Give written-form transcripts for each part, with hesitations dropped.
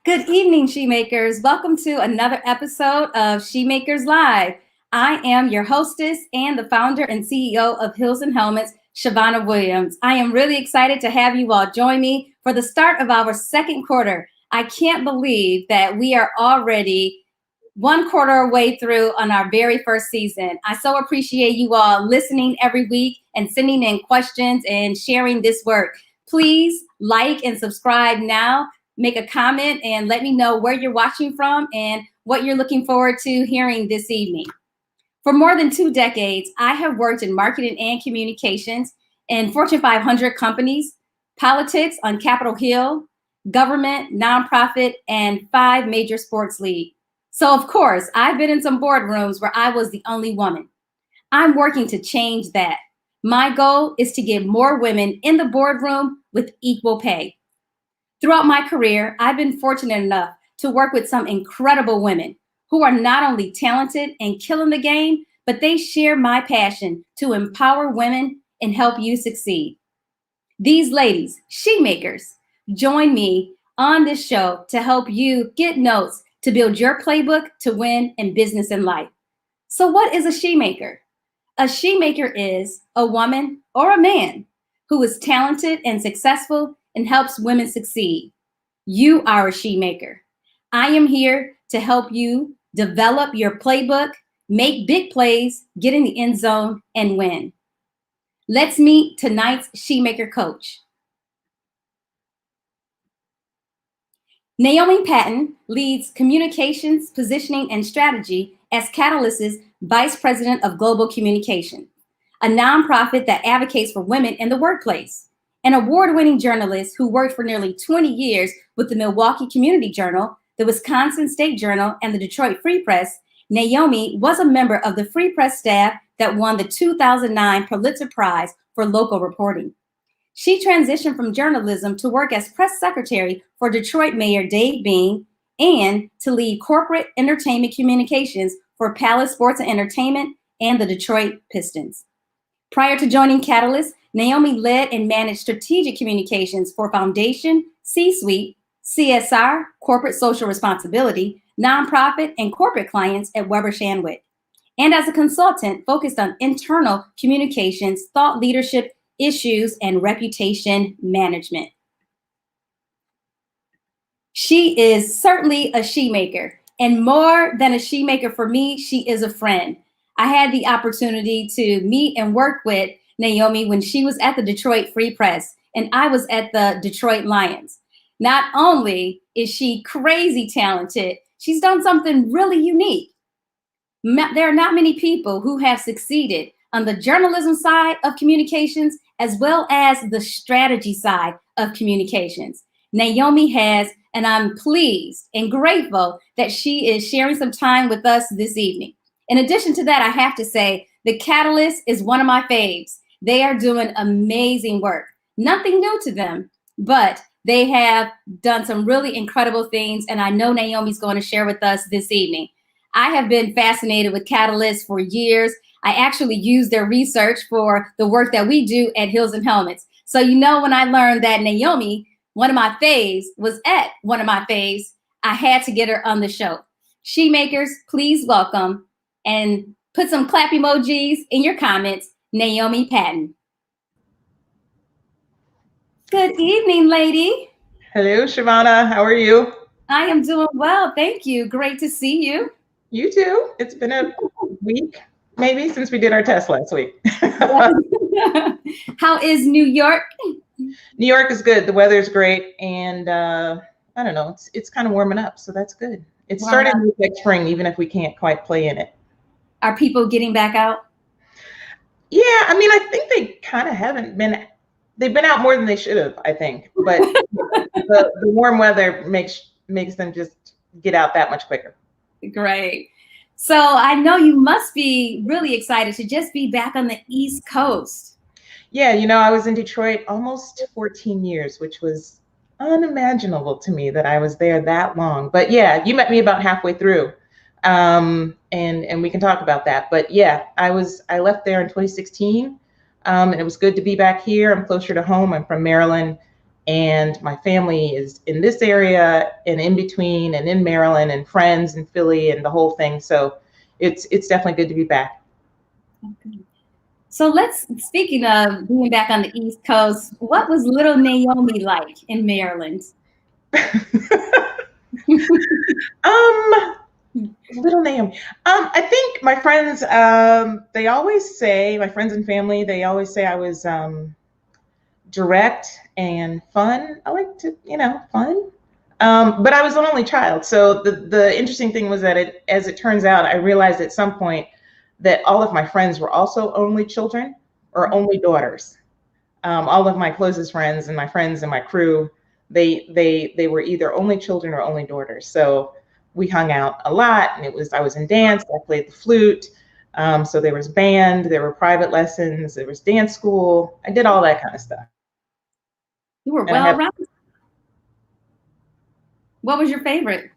Good evening, SheMakers. Welcome to another episode of SheMakers Live. I am your hostess and the founder and CEO of Heels and Helmets, Shavonna Williams. I am really excited to have you all join me for the start of our second quarter. I can't believe that we are already one quarter away through on our very first season. I so appreciate you all listening every week and sending in questions and sharing this work. Please like and subscribe now. Make a comment and let me know where you're watching from and what you're looking forward to hearing this evening. For more than 2 decades, I have worked in marketing and communications in Fortune 500 companies, politics on Capitol Hill, government, nonprofit, and 5 major sports leagues. So of course, I've been in some boardrooms where I was the only woman. I'm working to change that. My goal is to get more women in the boardroom with equal pay. Throughout my career, I've been fortunate enough to work with some incredible women who are not only talented and killing the game, but they share my passion to empower women and help you succeed. These ladies, SheMakers, join me on this show to help you get notes to build your playbook to win in business and life. So what is a SheMaker? A SheMaker is a woman or a man who is talented and successful and helps women succeed. You are a SheMaker. I am here to help you develop your playbook, make big plays, get in the end zone, and win. Let's meet tonight's SheMaker coach. Naomi Patton leads communications, positioning, and strategy as Catalyst's Vice President of Global Communication, a nonprofit that advocates for women in the workplace. An award-winning journalist who worked for nearly 20 years with the Milwaukee Community Journal, the Wisconsin State Journal, and the Detroit Free Press, Naomi was a member of the Free Press staff that won the 2009 Pulitzer Prize for local reporting. She transitioned from journalism to work as press secretary for Detroit Mayor Dave Bean and to lead corporate entertainment communications for Palace Sports and Entertainment and the Detroit Pistons. Prior to joining Catalyst, Naomi led and managed strategic communications for foundation, C-suite, CSR, corporate social responsibility, nonprofit, and corporate clients at Weber Shandwick. And as a consultant, focused on internal communications, thought leadership issues, and reputation management. She is certainly a SheMaker, and more than a SheMaker for me, she is a friend. I had the opportunity to meet and work with Naomi when she was at the Detroit Free Press and I was at the Detroit Lions. Not only is she crazy talented, she's done something really unique. There are not many people who have succeeded on the journalism side of communications as well as the strategy side of communications. Naomi has, and I'm pleased and grateful that she is sharing some time with us this evening. In addition to that, I have to say, the Catalyst is one of my faves. They are doing amazing work. Nothing new to them, but they have done some really incredible things, and I know Naomi's going to share with us this evening. I have been fascinated with Catalyst for years. I actually use their research for the work that we do at Heels and Helmets. So you know, when I learned that Naomi, one of my faves, was at one of my faves, I had to get her on the show. SheMakers, please welcome and put some clap emojis in your comments, Naomi Patton. Good evening, lady. Hello, Shavonna. How are you? I am doing well, thank you. Great to see you. You too. It's been a week, maybe, since we did our test last week. How is New York? New York is good. The weather's great, and I don't know. It's kind of warming up, so that's good. It's starting to look like spring, even if we can't quite play in it. Are people getting back out? Yeah, I mean, I think they kind of haven't been. They've been out more than they should have, I think. But the warm weather makes them just get out that much quicker. Great. So I know you must be really excited to just be back on the East Coast. Yeah, you know, I was in Detroit almost 14 years, which was unimaginable to me that I was there that long. But yeah, you met me about halfway through. And we can talk about that. But yeah, I left there in 2016. And it was good to be back here. I'm closer to home. I'm from Maryland. and my family is in this area and in between and in Maryland and friends in Philly and the whole thing. So it's definitely good to be back. Okay. So speaking of being back on the East Coast, what was little Naomi like in Maryland? Little Naomi. I think my friends, they always say, my friends and family, they always say I was direct and fun. I like to, fun. But I was an only child. So the interesting thing was that as it turns out, I realized at some point that all of my friends were also only children or only daughters. All of my closest friends and my friends and my crew, they were either only children or only daughters. So we hung out a lot, and I was in dance. I played the flute. So there was band, there were private lessons, there was dance school. I did all that kind of stuff. You were well-rounded. What was your favorite?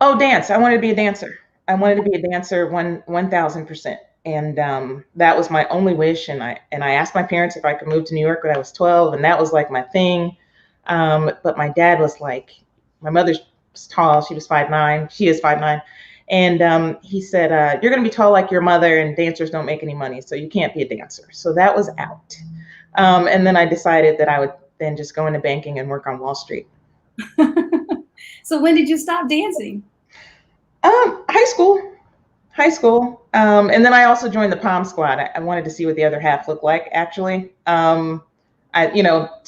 Oh, dance. I wanted to be a dancer. I wanted to be a dancer 1,000%. And that was my only wish. And I asked my parents if I could move to New York when I was 12, and that was like my thing. But my dad was like, my mother's tall. She was 5'9". She is 5'9". And he said, you're going to be tall like your mother, and dancers don't make any money, so you can't be a dancer. So that was out. And then I decided that I would then just go into banking and work on Wall Street. So when did you stop dancing? High school. And then I also joined the Pom Squad. I wanted to see what the other half looked like, actually. To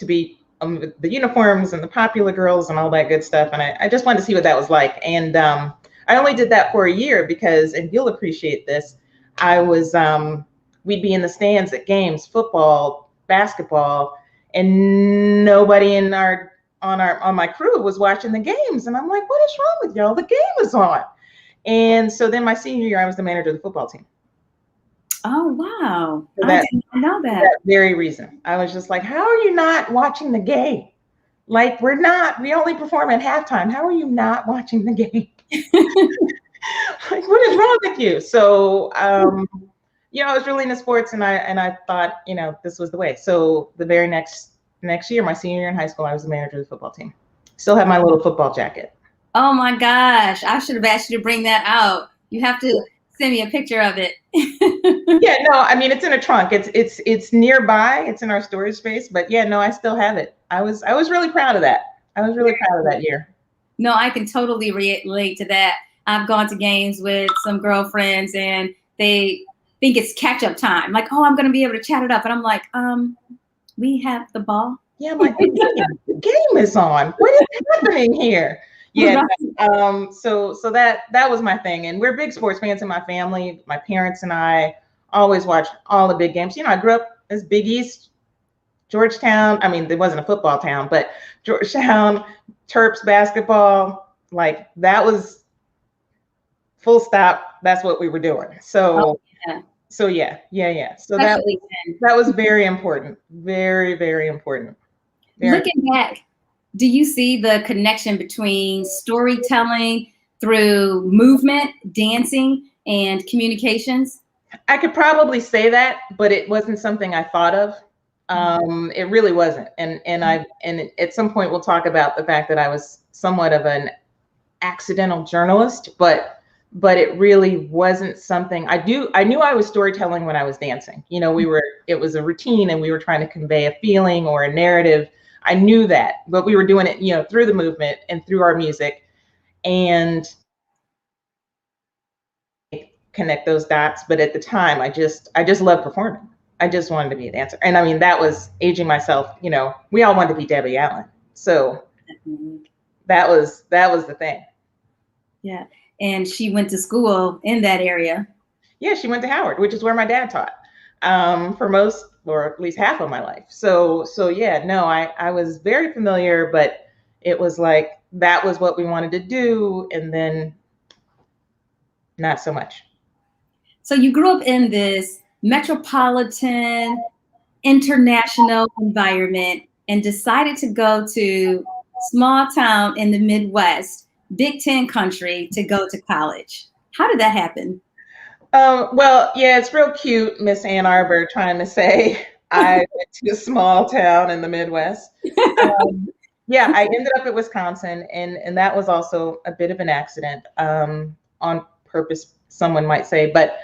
be the uniforms and the popular girls and all that good stuff. And I just wanted to see what that was like. And I only did that for a year because, and you'll appreciate this, we'd be in the stands at games, football, basketball, and nobody on my crew was watching the games. And I'm like, what is wrong with y'all? The game is on. And so then my senior year, I was the manager of the football team. Oh, wow. I did not know that. For that very reason. I was just like, how are you not watching the game? Like, we only perform at halftime. How are you not watching the game? Like, what is wrong with you? So, I was really into sports, and I thought, this was the way. So the very next year, my senior year in high school, I was the manager of the football team. Still have my little football jacket. Oh my gosh. I should have asked you to bring that out. You have to send me a picture of it. Yeah, no, I mean, it's in a trunk. It's nearby. It's in our storage space, but yeah, no, I still have it. I was really proud of that. I was really proud of that year. No, I can totally relate to that. I've gone to games with some girlfriends, and they think it's catch-up time. Like, oh, I'm going to be able to chat it up. And I'm like, we have the ball. Yeah, I'm like, the game is on. What is happening here? Yeah. So that was my thing. And we're big sports fans in my family. My parents and I always watch all the big games. I grew up as Big East, Georgetown. I mean, there wasn't a football town, but Georgetown, Terps basketball, like that was full stop. That's what we were doing. So, yeah. So that was very important. Very, very important. Looking back, do you see the connection between storytelling through movement, dancing, and communications? I could probably say that, but it wasn't something I thought of. It really wasn't. And at some point we'll talk about the fact that I was somewhat of an accidental journalist, but it really wasn't something I knew I was storytelling when I was dancing. It was a routine, and we were trying to convey a feeling or a narrative. I knew that, but we were doing it, through the movement and through our music, and connect those dots. But at the time, I just loved performing. I just wanted to be a dancer. And I mean, that was aging myself. We all wanted to be Debbie Allen. So that was the thing. Yeah. And she went to school in that area. Yeah, she went to Howard, which is where my dad taught for most, or at least half of my life. So yeah, no, I was very familiar, but it was like, that was what we wanted to do. And then not so much. So you grew up in this metropolitan, international environment and decided to go to small town in the Midwest, Big Ten country, to go to college. How did that happen? Well, yeah, it's real cute, Miss Ann Arbor, trying to say, I went to a small town in the Midwest. Yeah, I ended up at Wisconsin, and that was also a bit of an accident, on purpose, someone might say. But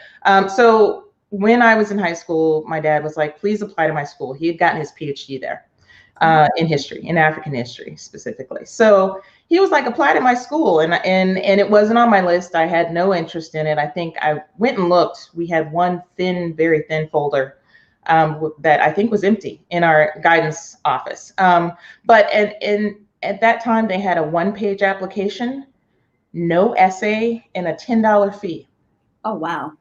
so when I was in high school, my dad was like, please apply to my school. He had gotten his PhD there in history, in African history specifically. So he was like, apply to my school. And it wasn't on my list. I had no interest in it. I think I went and looked. We had one thin, very thin folder that I think was empty in our guidance office. But at that time, they had a one-page application, no essay, and a $10 fee. Oh, wow.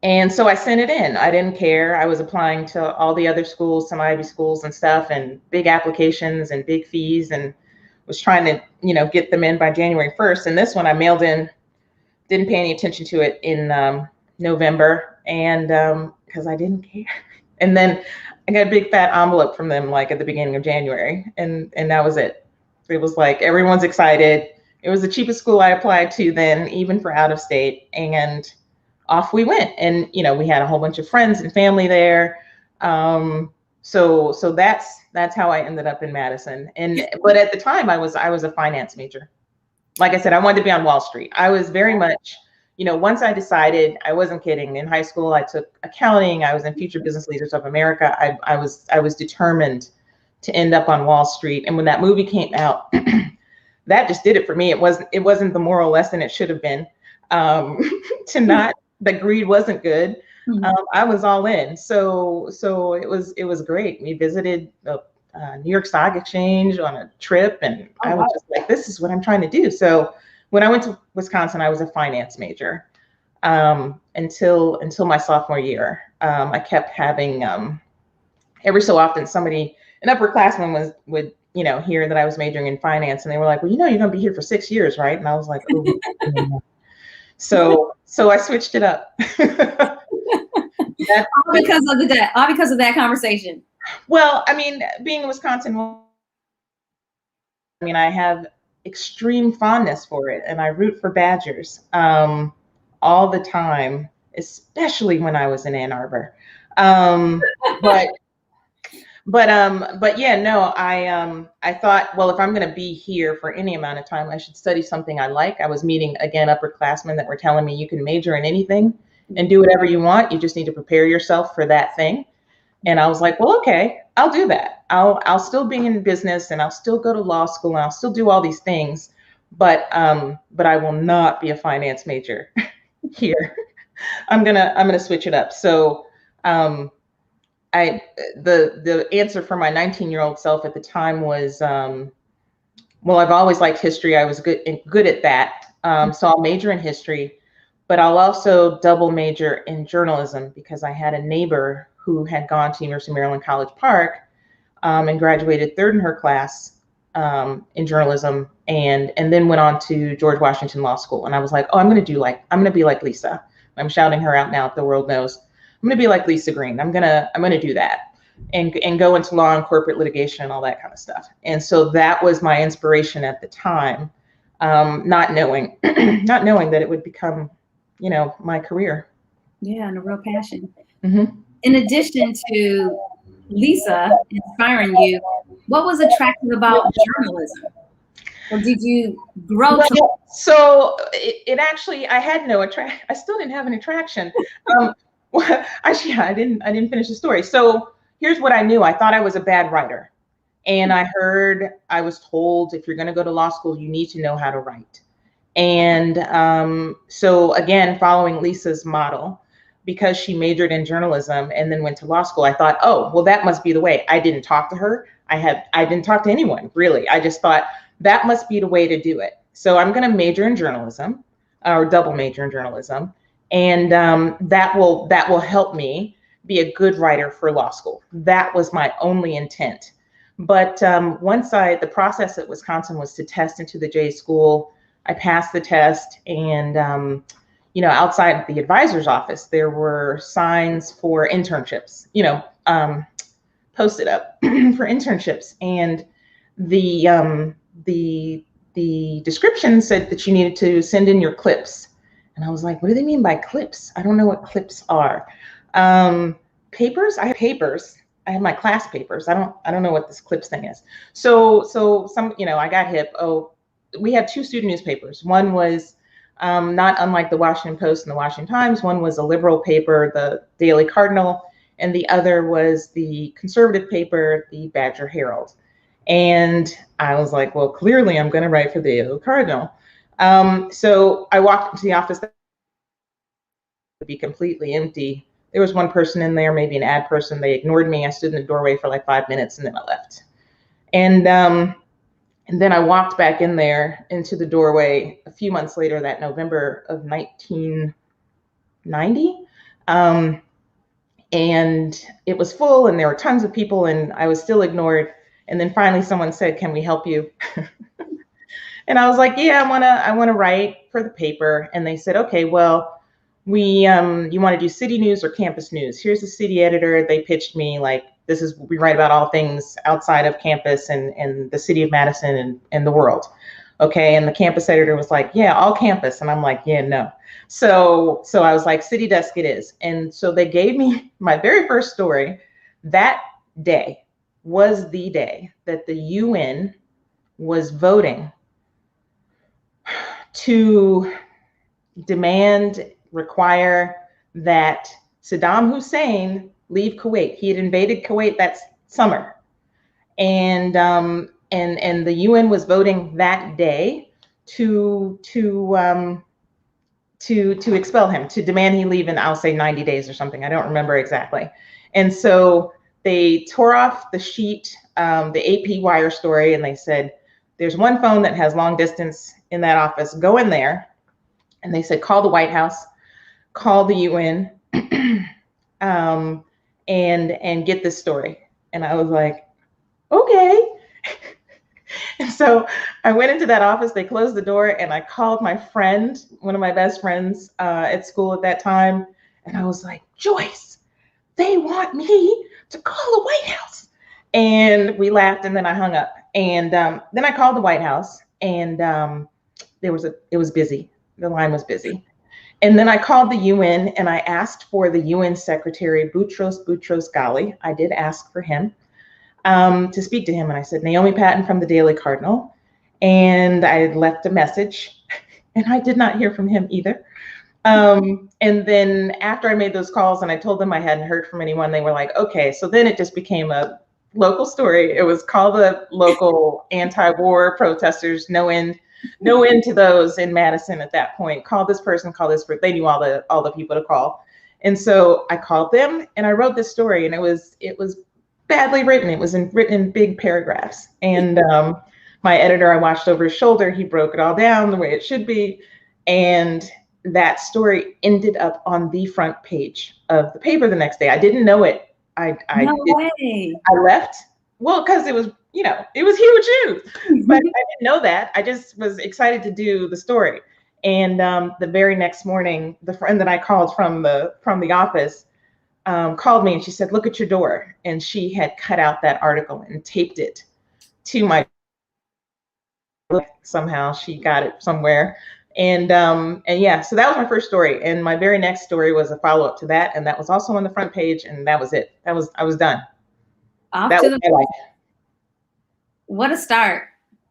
And so I sent it in. I didn't care. I was applying to all the other schools, some Ivy schools and stuff, and big applications and big fees, and was trying to, get them in by January 1st. And this one I mailed in, didn't pay any attention to it in November, and because I didn't care. And then I got a big fat envelope from them like at the beginning of January, and that was it. It was like everyone's excited. It was the cheapest school I applied to then, even for out of state, and off we went. And we had a whole bunch of friends and family there. So that's how I ended up in Madison. But at the time I was a finance major. Like I said, I wanted to be on Wall Street. I was very much, once I decided, I wasn't kidding. In high school, I took accounting. I was in Future Business Leaders of America. I was determined to end up on Wall Street. And when that movie came out, that just did it for me. It wasn't the moral lesson it should have been. That greed wasn't good. I was all in. So it was great. We visited the New York Stock Exchange on a trip, and I was just like, this is what I'm trying to do. So when I went to Wisconsin, I was a finance major until my sophomore year. I kept having every so often an upperclassman would hear that I was majoring in finance, and they were like, well, you're going to be here for 6 years, right? And I was like, oh. So I switched it up. All because of that conversation. Well, being in Wisconsin, I have extreme fondness for it, and I root for Badgers all the time, especially when I was in Ann Arbor. But yeah, no, I thought, well, if I'm going to be here for any amount of time, I should study something I like. I was meeting, again, upperclassmen that were telling me you can major in anything and do whatever you want. You just need to prepare yourself for that thing. And I was like, well, okay, I'll do that. I'll still be in business, and I'll still go to law school, and I'll still do all these things, but I will not be a finance major here. I'm gonna switch it up. So the answer for my 19-year-old self at the time was, well, I've always liked history. I was good at that. So I'll major in history, but I'll also double major in journalism, because I had a neighbor who had gone to University of Maryland College Park and graduated third in her class in journalism, and then went on to George Washington Law School. And I was like, oh, I'm going to be like Lisa. I'm shouting her out now if the world knows. I'm going to be like Lisa Green. I'm going to do that and go into law and corporate litigation and all that kind of stuff. And so that was my inspiration at the time, not knowing that it would become, my career. Yeah, and a real passion. Mm-hmm. In addition to Lisa inspiring you, what was attractive about journalism? Or did you grow to? So it actually, I had no attraction. I still didn't have an attraction. Actually, I didn't finish the story. So here's what I knew. I thought I was a bad writer. And I was told, if you're going to go to law school, you need to know how to write. And so again, following Lisa's model, because she majored in journalism and then went to law school, I thought, oh, well, that must be the way. I didn't talk to her. I didn't talk to anyone, really. I just thought that must be the way to do it. So I'm going to major in journalism, or double major in journalism. And that will help me be a good writer for law school. That was my only intent. But the process at Wisconsin was to test into the J school. I passed the test, and outside the advisor's office, there were signs for internships, posted up for internships. And the description said that you needed to send in your clips. And I was like, what do they mean by clips? I don't know what clips are. Papers? I have papers. had my class papers. I don't know what this clips thing is. So some, I got hip. Oh, we had two student newspapers. One was not unlike the Washington Post and the Washington Times. One was a liberal paper, the Daily Cardinal, and the other was the conservative paper, the Badger Herald. And I was like, well, clearly I'm going to write for the Daily Cardinal. So I walked into the office that would be completely empty. There was one person in there, maybe an ad person. They ignored me. I stood in the doorway for like 5 minutes and then I left. And then I walked back in there into the doorway a few months later, that November of 1990. And it was full and there were tons of people and I was still ignored. And then finally someone said, can we help you? And I was like, yeah, I want to write for the paper. And they said, okay, well, you want to do city news or campus news? Here's the city editor. They pitched me like, we write about all things outside of campus and the city of Madison and the world. Okay. And the campus editor was like, yeah, all campus. And I'm like, yeah, no. So I was like, city desk it is. And so they gave me my very first story. That day was the day that the UN was voting to require that Saddam Hussein leave Kuwait. He had invaded Kuwait that summer. And the UN was voting that day to expel him, to demand he leave in, I'll say 90 days or something. I don't remember exactly. And so they tore off the sheet, the AP wire story, and they said, there's one phone that has long distance in that office. Go in there. And they said, call the White House, call the UN, and get this story. And I was like, okay. And so I went into that office, they closed the door, and I called my friend, one of my best friends at school at that time. And I was like, Joyce, they want me to call the White House. And we laughed, and then I hung up. And then I called the White House, and it was busy. The line was busy. And then I called the UN and I asked for the UN Secretary, Boutros Ghali. I did ask for him to speak to him. And I said, Naomi Patton from the Daily Cardinal. And I left a message and I did not hear from him either. And then after I made those calls and I told them I hadn't heard from anyone, they were like, okay. So then it just became a local story. It was called the local anti-war protesters, no end to those in Madison at that point. Call this person, call this person. They knew all the people to call. And so I called them and I wrote this story, and it was badly written. It was written in big paragraphs. And my editor, I watched over his shoulder. He broke it all down the way it should be. And that story ended up on the front page of the paper the next day. I didn't know it. I left. Well, because it was, it was huge news, but I didn't know that. I just was excited to do the story. And the very next morning, the friend that I called from the office called me and she said, look at your door. And she had cut out that article and taped it to my, somehow she got it somewhere. And yeah, so that was my first story. And my very next story was a follow-up to that. And that was also on the front page. And that was it. I was done. That was my life. What a start.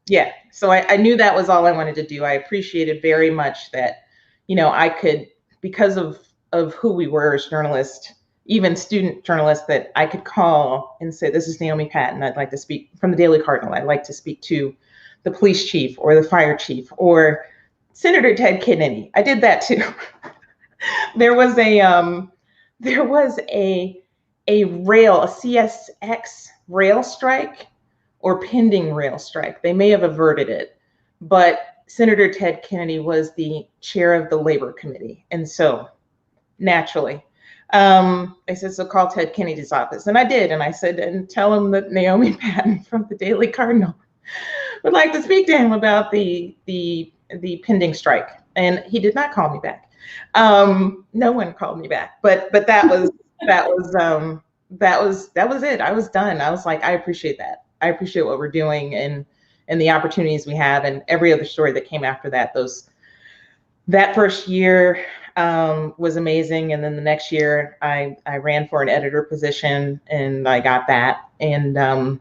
Yeah. So I knew that was all I wanted to do. I appreciated very much that, I could, because of who we were as journalists, even student journalists, that I could call and say, this is Naomi Patton. I'd like to speak from the Daily Cardinal. I'd like to speak to the police chief or the fire chief or Senator Ted Kennedy. I did that too. There was a CSX rail strike or pending rail strike. They may have averted it, but Senator Ted Kennedy was the chair of the Labor Committee. And so naturally, I said, so call Ted Kennedy's office. And I did. And I said, and tell him that Naomi Patton from the Daily Cardinal would like to speak to him about the pending strike. And he did not call me back. No one called me back, but that was it. I was done. I was like, I appreciate that. I appreciate what we're doing and the opportunities we have, and every other story that came after that. That first year, was amazing. And then the next year I ran for an editor position and I got that. And that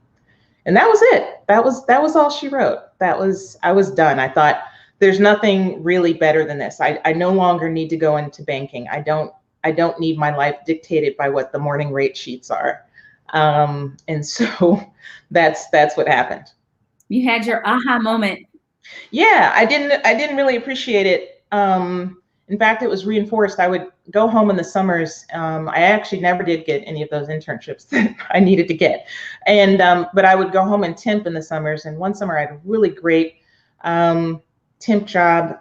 was it. That was all she wrote. I was done. I thought there's nothing really better than this. I no longer need to go into banking. I don't need my life dictated by what the morning rate sheets are. And so that's what happened. You had your aha moment. Yeah, I didn't really appreciate it. In fact, it was reinforced. I would go home in the summers. I actually never did get any of those internships that I needed to get. And but I would go home and temp in the summers. And one summer I had a really great temp job,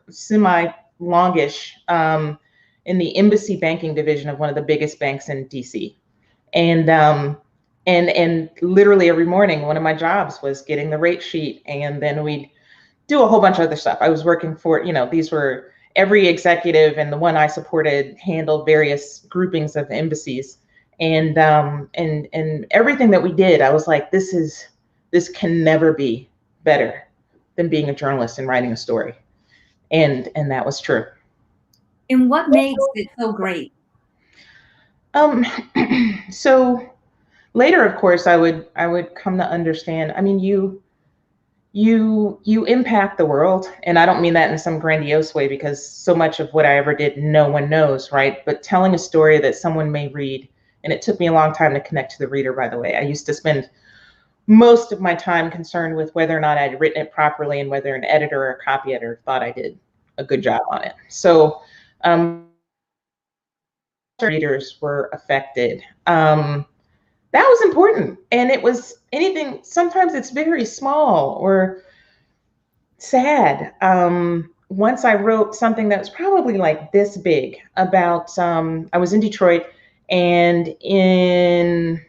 semi-longish, in the embassy banking division of one of the biggest banks in DC. And literally every morning, one of my jobs was getting the rate sheet, and then we'd do a whole bunch of other stuff. I was working for, these were every executive, and the one I supported handled various groupings of embassies, and everything that we did, I was like, this can never be better than being a journalist and writing a story, and that was true. And what makes it so great? So later, of course, I would come to understand. I mean, you impact the world, and I don't mean that in some grandiose way, because so much of what I ever did, no one knows, right? But telling a story that someone may read, and it took me a long time to connect to the reader, by the way. I used to spend most of my time concerned with whether or not I'd written it properly and whether an editor or a copy editor thought I did a good job on it. So readers were affected. That was important. And it was anything, sometimes it's very small or sad. Once I wrote something that was probably like this big about, I was in Detroit, and in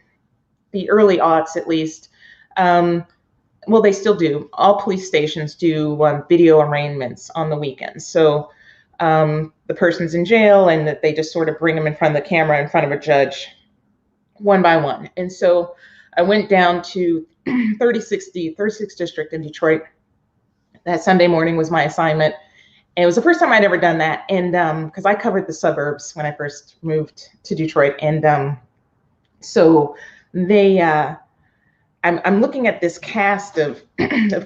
the early aughts at least, well, they still do. All police stations do video arraignments on the weekends. So the person's in jail, and that they just sort of bring them in front of the camera in front of a judge, one by one. And so I went down to 36th District in Detroit. That Sunday morning was my assignment. And it was the first time I'd ever done that. And because I covered the suburbs when I first moved to Detroit. And so they, I'm looking at this cast of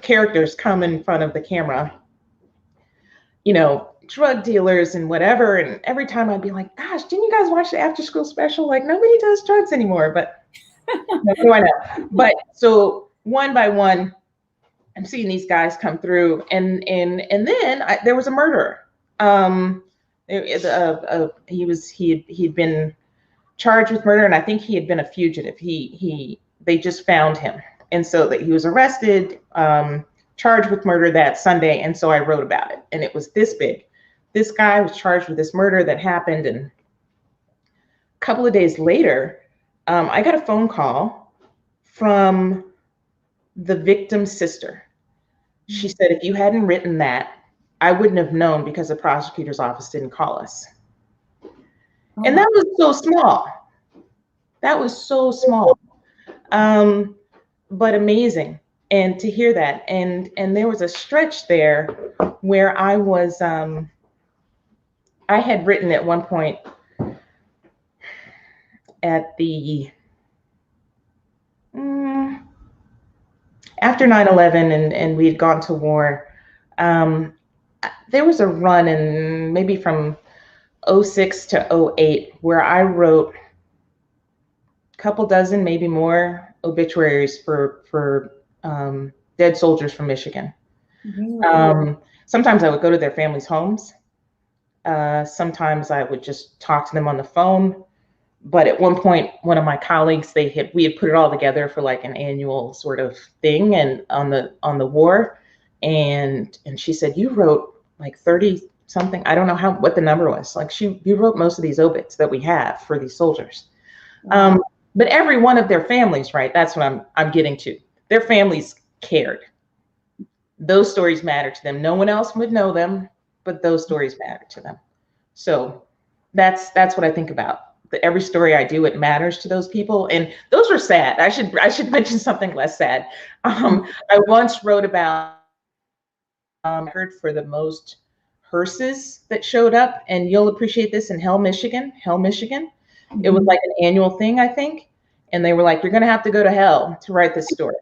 characters come in front of the camera, drug dealers and whatever. And every time I'd be like, gosh, didn't you guys watch the after school special? Like, nobody does drugs anymore, but what do I know? But so one by one, I'm seeing these guys come through, and then there was a murderer. He'd been charged with murder, and I think he had been a fugitive. They just found him, and so that he was arrested, charged with murder that Sunday. And so I wrote about it, and it was this big. This guy was charged with this murder that happened, and a couple of days later, I got a phone call from the victim's sister. She said, if you hadn't written that, I wouldn't have known, because the prosecutor's office didn't call us. And that was so small. That was so small, but amazing. And to hear that, and there was a stretch there where I was, I had written at one point at the, after 9/11 and we had gone to war, there was a run in maybe from 06 to 08 where I wrote a couple dozen, maybe more, obituaries for dead soldiers from Michigan. Mm-hmm. Sometimes I would go to their families' homes. Sometimes I would just talk to them on the phone. But at one point, one of my colleagues, we had put it all together for like an annual sort of thing, and on the war, and she said, you wrote like 30 something. I don't know what the number was. Like you wrote most of these obits that we have for these soldiers. Wow. But every one of their families, right? That's what I'm getting to. Their families cared. Those stories mattered to them. No one else would know them, but those stories mattered to them. So that's what I think about. Every story I do, it matters to those people. And those were sad. I should mention something less sad. I once wrote about, for the most hearses that showed up, and you'll appreciate this in Hell, Michigan. It was like an annual thing, I think. And they were like, you're going to have to go to hell to write this story.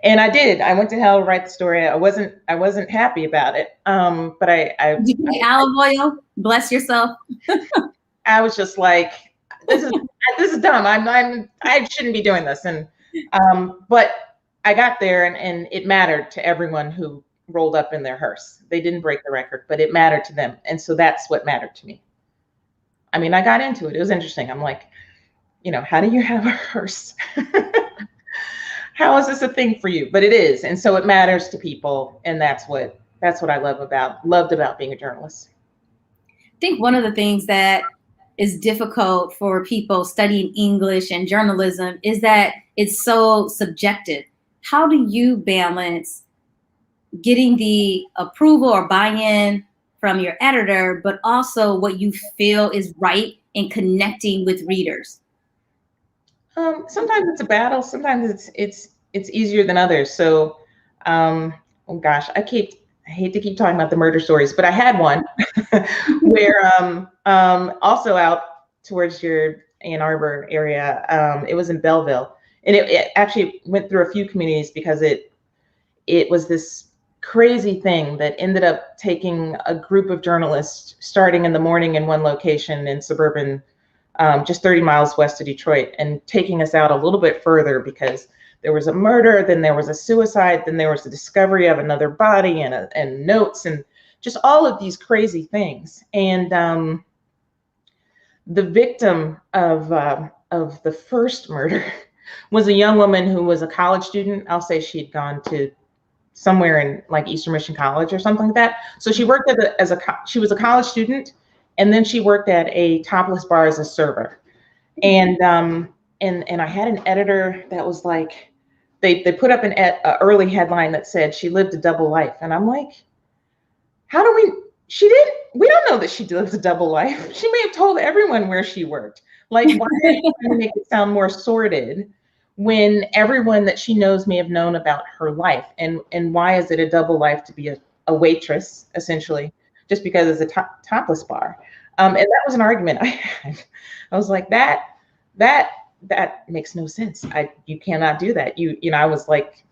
And I did. I went to hell to write the story. I wasn't happy about it. But Did you put olive oil? Bless yourself. I was just like, this is dumb. I shouldn't be doing this. And but I got there, and it mattered to everyone who rolled up in their hearse. They didn't break the record, but it mattered to them. And so that's what mattered to me. I mean, I got into it. It was interesting. I'm like, how do you have a hearse? How is this a thing for you? But it is. And so it matters to people. And that's what I loved about being a journalist. I think one of the things that is difficult for people studying English and journalism is that it's so subjective. How do you balance getting the approval or buy-in from your editor, but also what you feel is right in connecting with readers? Sometimes it's a battle. Sometimes it's easier than others. So, oh gosh, I hate to keep talking about the murder stories, but I had one where also out towards your Ann Arbor area. It was in Belleville, and it actually went through a few communities because it was this crazy thing that ended up taking a group of journalists starting in the morning in one location in suburban, just 30 miles west of Detroit, and taking us out a little bit further because there was a murder, then there was a suicide, then there was the discovery of another body and notes and just all of these crazy things. And the victim of the first murder was a young woman who was a college student. I'll say she'd gone to somewhere in like Eastern Mission College or something like that. So she worked she was a college student, and then she worked at a topless bar as a server. And I had an editor that was like, they put up an early headline that said she lived a double life. And I'm like, we don't know that she lived a double life. She may have told everyone where she worked. Like, why are you trying to make it sound more sordid when everyone that she knows may have known about her life? And why is it a double life to be a waitress, essentially, just because it's a topless bar? And that was an argument I had. I was like, that makes no sense. You cannot do that. I was like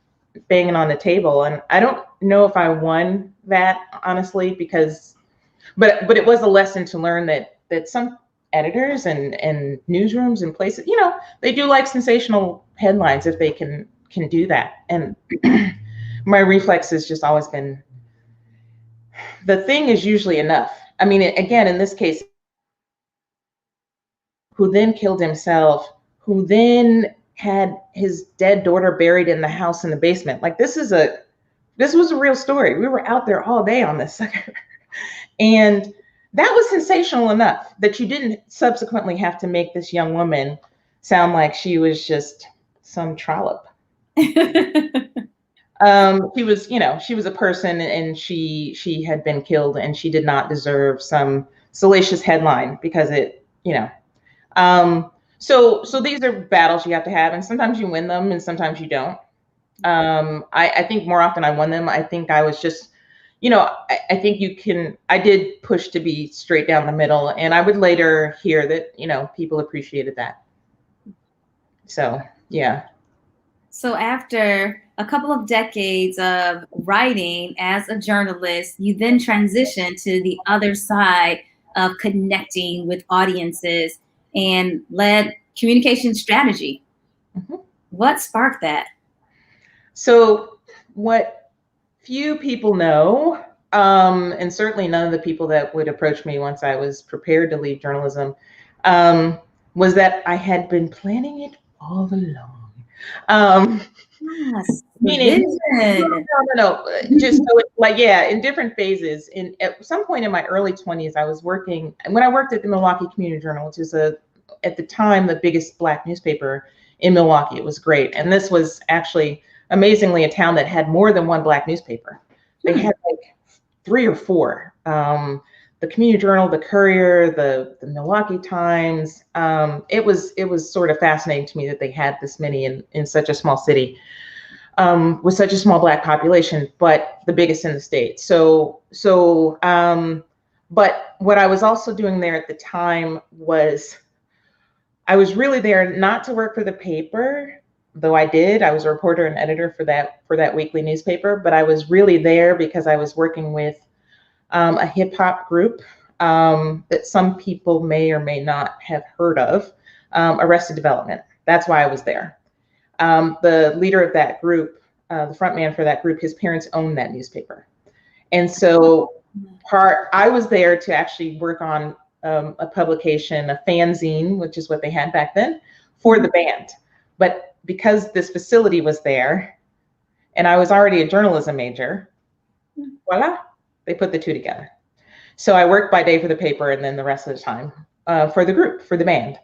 banging on the table, and I don't know if I won that, honestly, but it was a lesson to learn that some editors and newsrooms and places, they do like sensational headlines if they can do that. And my reflex has just always been, the thing is usually enough. I mean, again, in this case, who then killed himself, who then had his dead daughter buried in the house in the basement. Like, this was a real story. We were out there all day on this sucker. And that was sensational enough that you didn't subsequently have to make this young woman sound like she was just some trollop. She was a person, and she had been killed, and she did not deserve some salacious headline because so these are battles you have to have, and sometimes you win them and sometimes you don't. I think more often I won them. I think I was just, I think I did push to be straight down the middle, and I would later hear that, people appreciated that. So, yeah. So after a couple of decades of writing as a journalist, you then transitioned to the other side of connecting with audiences and led communication strategy. Mm-hmm. What sparked that? So what few people know, and certainly none of the people that would approach me once I was prepared to leave journalism, was that I had been planning it all along. Yes, meaning, no, just so in different phases. At some point in my early 20s, I was working, when I worked at the Milwaukee Community Journal, which is at the time, the biggest Black newspaper in Milwaukee. It was great. And this was actually, amazingly, a town that had more than one Black newspaper. They had like 3 or 4. The Community Journal, the Courier, the Milwaukee Times. It was sort of fascinating to me that they had this many in such a small city. with such a small Black population, but the biggest in the state. But what I was also doing there at the time was I was really there not to work for the paper, though I did. I was a reporter and editor for that weekly newspaper, but I was really there because I was working with a hip hop group that some people may or may not have heard of, Arrested Development. That's why I was there. The leader of that group, the front man for that group, his parents owned that newspaper. And so I was there to actually work on a publication, a fanzine, which is what they had back then, for the band. But because this facility was there and I was already a journalism major, voila, they put the two together. So I worked by day for the paper and then the rest of the time for the group, for the band.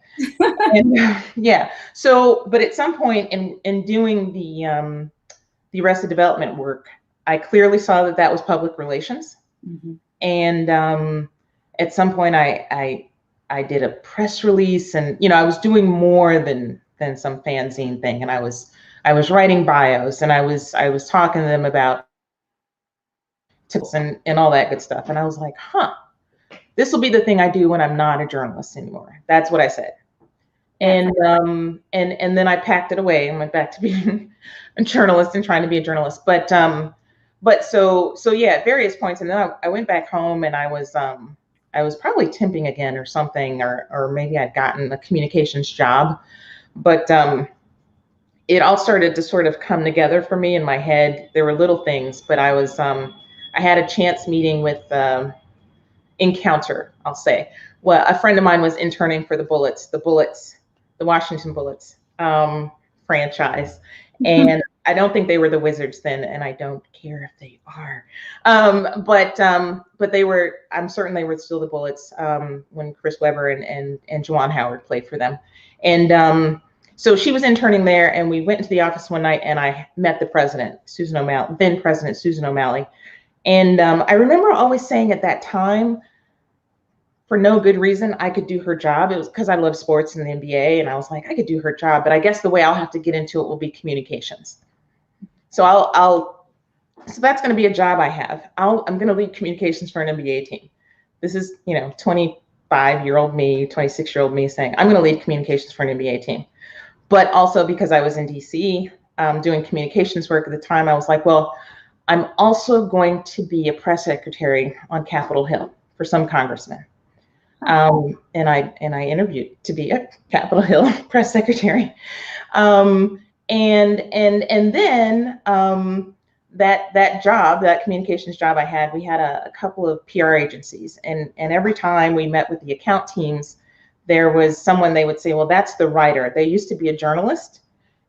And, yeah. So, but at some point in doing the Arrested Development work, I clearly saw that was public relations. Mm-hmm. And at some point I did a press release, and I was doing more than some fanzine thing. And I was writing bios, and I was talking to them about tips and all that good stuff. And I was like, this will be the thing I do when I'm not a journalist anymore. That's what I said. And then I packed it away and went back to being a journalist and trying to be a journalist. But so yeah, at various points, and then I went back home, and I was probably temping again or something, or maybe I'd gotten a communications job. But it all started to sort of come together for me in my head. There were little things, but I had a chance meeting with encounter, I'll say. Well, a friend of mine was interning for the Washington Bullets franchise. And I don't think they were the Wizards then, and I don't care if they are. But they were, I'm certain they were still the Bullets when Chris Webber and Juwan Howard played for them. And so she was interning there, and we went into the office one night, and I met the president, then President Susan O'Malley. And I remember always saying at that time, for no good reason, I could do her job. It was because I love sports and the NBA, and I was like, I could do her job, but I guess the way I'll have to get into it will be communications. So so that's going to be a job I have. I'm going to lead communications for an NBA team. This is 25-year-old me, 26-year-old me saying I'm going to lead communications for an NBA team. But also because I was in DC doing communications work at the time, I was like, well, I'm also going to be a press secretary on Capitol Hill for some congressman. And I interviewed to be a Capitol Hill press secretary. And then that job, that communications job I had, we had a couple of PR agencies, and every time we met with the account teams, there was someone they would say, well, that's the writer. They used to be a journalist,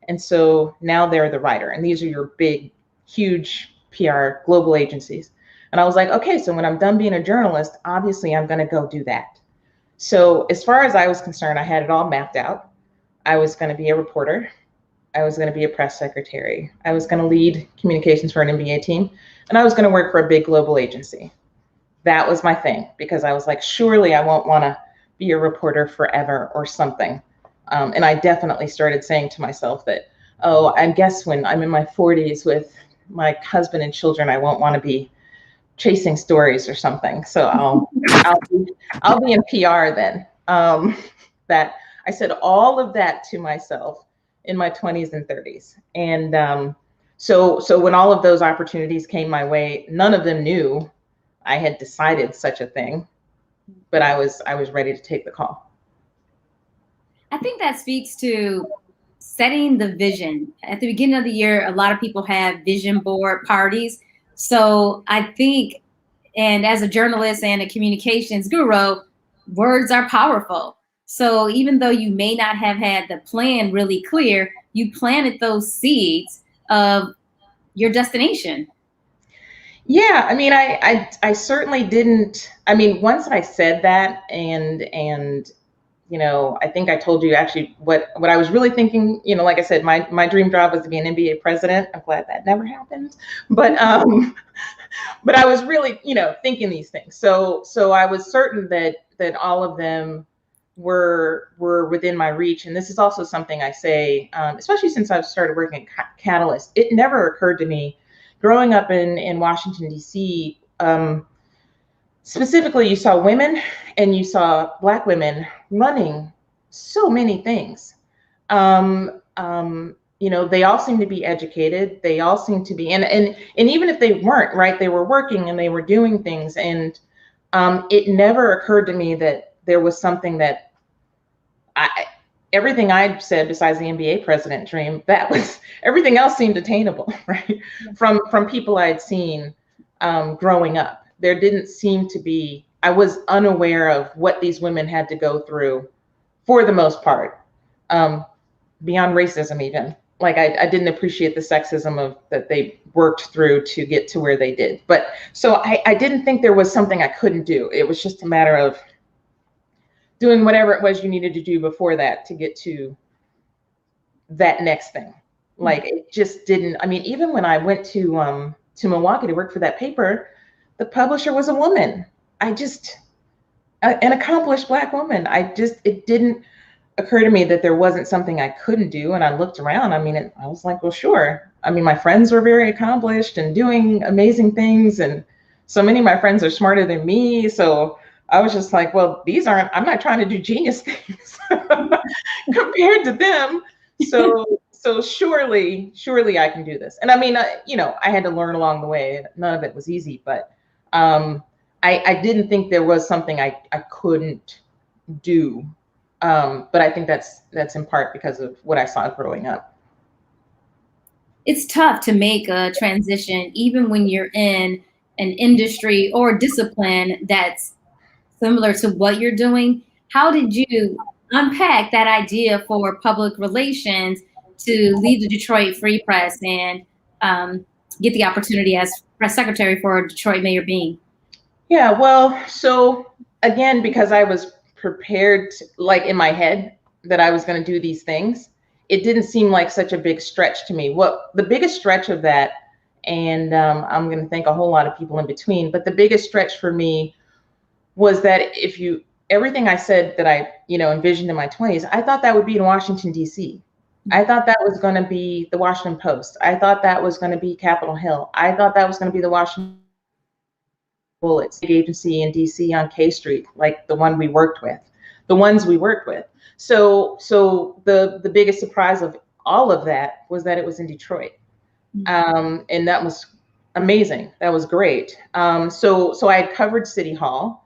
and so now they're the writer. And these are your big, huge PR global agencies. And I was like, okay, so when I'm done being a journalist, obviously I'm going to go do that. So as far as I was concerned, I had it all mapped out. I was going to be a reporter. I was going to be a press secretary. I was going to lead communications for an NBA team, and I was going to work for a big global agency. That was my thing, because I was like, surely I won't want to be a reporter forever or something. And I definitely started saying to myself that, I guess when I'm in my 40s with my husband and children, I won't want to be chasing stories or something. So I'll be in PR then. That I said all of that to myself in my 20s and 30s. And so when all of those opportunities came my way, none of them knew I had decided such a thing, but I was ready to take the call. I think that speaks to setting the vision. At the beginning of the year, a lot of people have vision board parties. So I think, and as a journalist and a communications guru, words are powerful. So even though you may not have had the plan really clear, you planted those seeds of your destination. Yeah, I mean, I certainly didn't. I mean, once I said that, and I think I told you actually what I was really thinking. Like I said, my dream job was to be an NBA president. I'm glad that never happened, but I was really thinking these things. So I was certain that all of them were within my reach. And this is also something I say, especially since I've started working at Catalyst. It never occurred to me growing up in Washington, D.C., specifically, you saw women and you saw Black women running so many things. They all seem to be educated. They all seem to be, and even if they weren't, right, they were working and they were doing things. And it never occurred to me that there was something that everything I said besides the NBA president dream, that was everything else seemed attainable, right? From people I had seen growing up. There didn't seem to be, I was unaware of what these women had to go through for the most part, beyond racism even. Like I didn't appreciate the sexism of that they worked through to get to where they did. But so I didn't think there was something I couldn't do. It was just a matter of doing whatever it was you needed to do before that to get to that next thing. Like it just didn't, I mean, even when I went to Milwaukee to work for that paper, the publisher was a woman. An accomplished Black woman. It didn't occur to me that there wasn't something I couldn't do. And I looked around, I mean, I was like, well, sure. I mean, my friends were very accomplished and doing amazing things. And so many of my friends are smarter than me. So I was just like, well, I'm not trying to do genius things compared to them. So surely I can do this. And I mean, I had to learn along the way. None of it was easy, but I didn't think there was something I couldn't do. But I think that's in part because of what I saw growing up. It's tough to make a transition, even when you're in an industry or discipline that's similar to what you're doing. How did you unpack that idea for public relations to lead the Detroit Free Press and get the opportunity as press secretary for Detroit Mayor Bean? Yeah, well, so again, because I was prepared, like in my head, that I was going to do these things, it didn't seem like such a big stretch to me. What the biggest stretch of that, and I'm going to thank a whole lot of people in between, but the biggest stretch for me was that everything I said that I, envisioned in my 20s, I thought that would be in Washington, D.C. I thought that was going to be the Washington Post. I thought that was going to be Capitol Hill. I thought that was going to be the Washington Bullets agency in DC on K Street, like the ones we worked with. So the biggest surprise of all of that was that it was in Detroit. And that was amazing. That was great. So I had covered City Hall.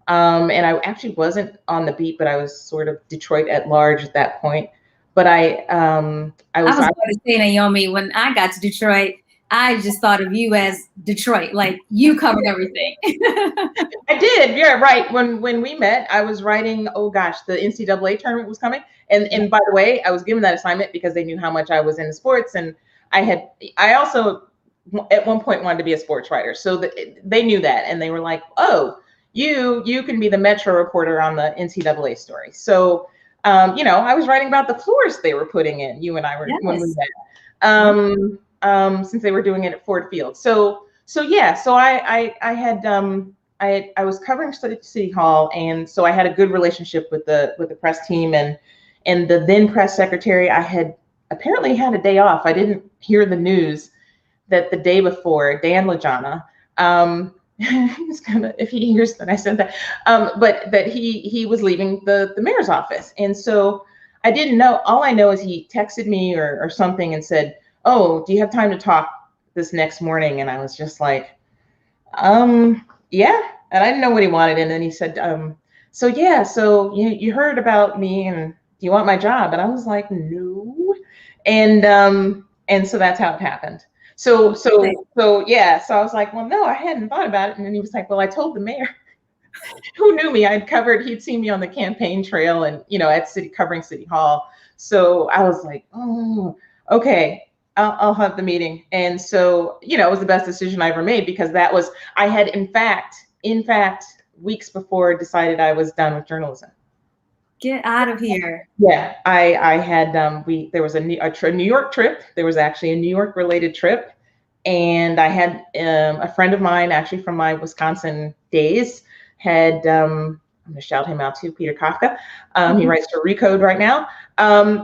And I actually wasn't on the beat, but I was sort of Detroit at large at that point. But I was going to say, Naomi, when I got to Detroit, I just thought of you as Detroit, like you covered everything. I did, yeah, right. When we met, I was writing, the NCAA tournament was coming. And by the way, I was given that assignment because they knew how much I was into sports. And I also at one point wanted to be a sports writer. So they knew that. And they were like, oh, you can be the Metro reporter on the NCAA story. So, I was writing about the floors they were putting in. You and I were, yes, when we met. Since they were doing it at Ford Field. So I was covering City Hall, and so I had a good relationship with the press team and the then press secretary. I had apparently had a day off. I didn't hear the news that the day before, Dan Lajana, he's gonna, if he hears that I said that, but that he was leaving the mayor's office, and so I didn't know. All I know is he texted me or something and said, oh, do you have time to talk this next morning? And I was just like, yeah. And I didn't know what he wanted. And then he said, so you heard about me and do you want my job? And I was like, no. And so that's how it happened. So I was like, well, no, I hadn't thought about it. And then he was like, well, I told the mayor who knew me. He'd seen me on the campaign trail and, covering City Hall. So I was like, oh, okay. I'll have the meeting. And so, it was the best decision I ever made because I had in fact, weeks before decided I was done with journalism. Get out of here. Yeah, I had, there was a New York trip. There was actually a New York related trip. And I had a friend of mine actually from my Wisconsin days had I'm going to shout him out too, Peter Kafka. He writes for Recode right now.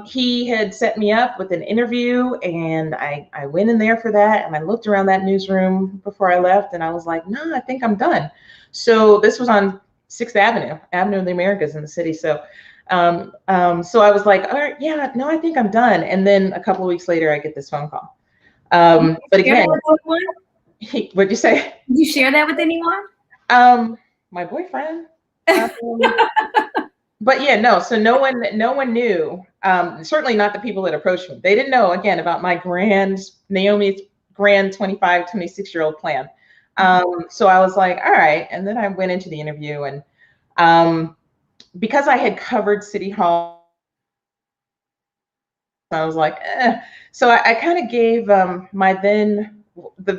He had set me up with an interview, and I went in there for that, and I looked around that newsroom before I left, and I was like, no, I think I'm done. So this was on 6th Avenue, Avenue of the Americas in the city. So so I was like, all right, yeah, no, I think I'm done. And then a couple of weeks later, I get this phone call. But again, what'd you say? Did you share that with anyone? My boyfriend. But yeah, no. So no one knew. Certainly not the people that approached me. They didn't know, again, about my Naomi's grand 25, 26-year-old plan. So I was like, all right. And then I went into the interview, and because I had covered City Hall, I was like, eh. So I kind of gave the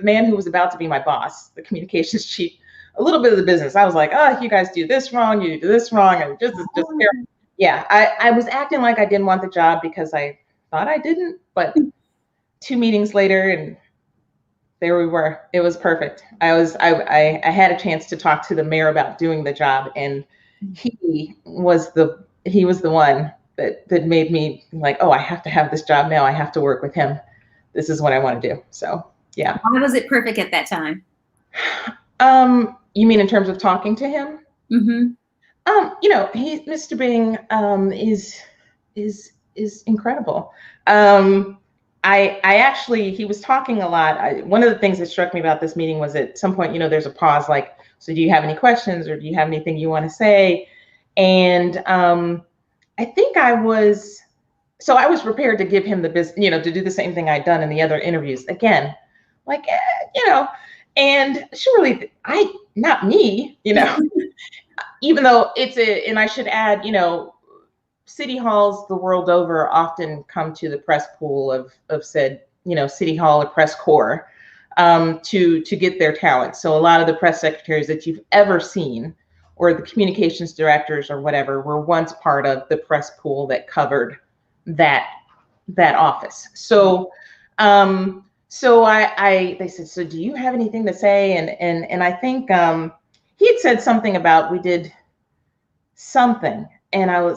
man who was about to be my boss, the communications chief, a little bit of the business. I was like, oh, you guys do this wrong, you do this wrong, and just yeah. I was acting like I didn't want the job because I thought I didn't, but 2 meetings later, and there we were. It was perfect. I had a chance to talk to the mayor about doing the job, and he was the one that made me like, oh, I have to have this job now. I have to work with him. This is what I want to do. So yeah. Why was it perfect at that time? You mean in terms of talking to him? Mm-hmm. Mr. Bing is incredible. I actually, he was talking a lot. One of the things that struck me about this meeting was at some point, there's a pause, like, so do you have any questions, or do you have anything you want to say? And I think I was prepared to give him the business, to do the same thing I'd done in the other interviews. Again, like, and surely not me, even though and I should add, city halls the world over often come to the press pool of said, city hall or press corps to get their talent. So a lot of the press secretaries that you've ever seen, or the communications directors or whatever, were once part of the press pool that covered that office. So they said, so do you have anything to say? And I think he had said something about, we did something. And I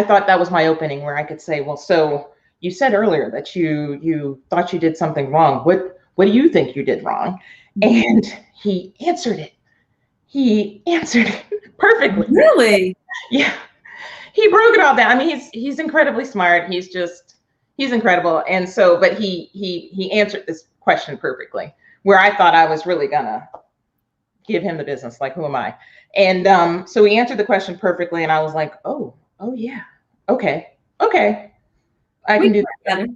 thought that was my opening, where I could say, well, so you said earlier that you thought you did something wrong. What do you think you did wrong? And he answered it. He answered it perfectly. Really? Yeah. He broke it all down. I mean, he's incredibly smart. He's incredible. And so, but he answered this question perfectly, where I thought I was really gonna give him the business. Like, who am I? And so he answered the question perfectly, and I was like, oh yeah, okay, I can do that.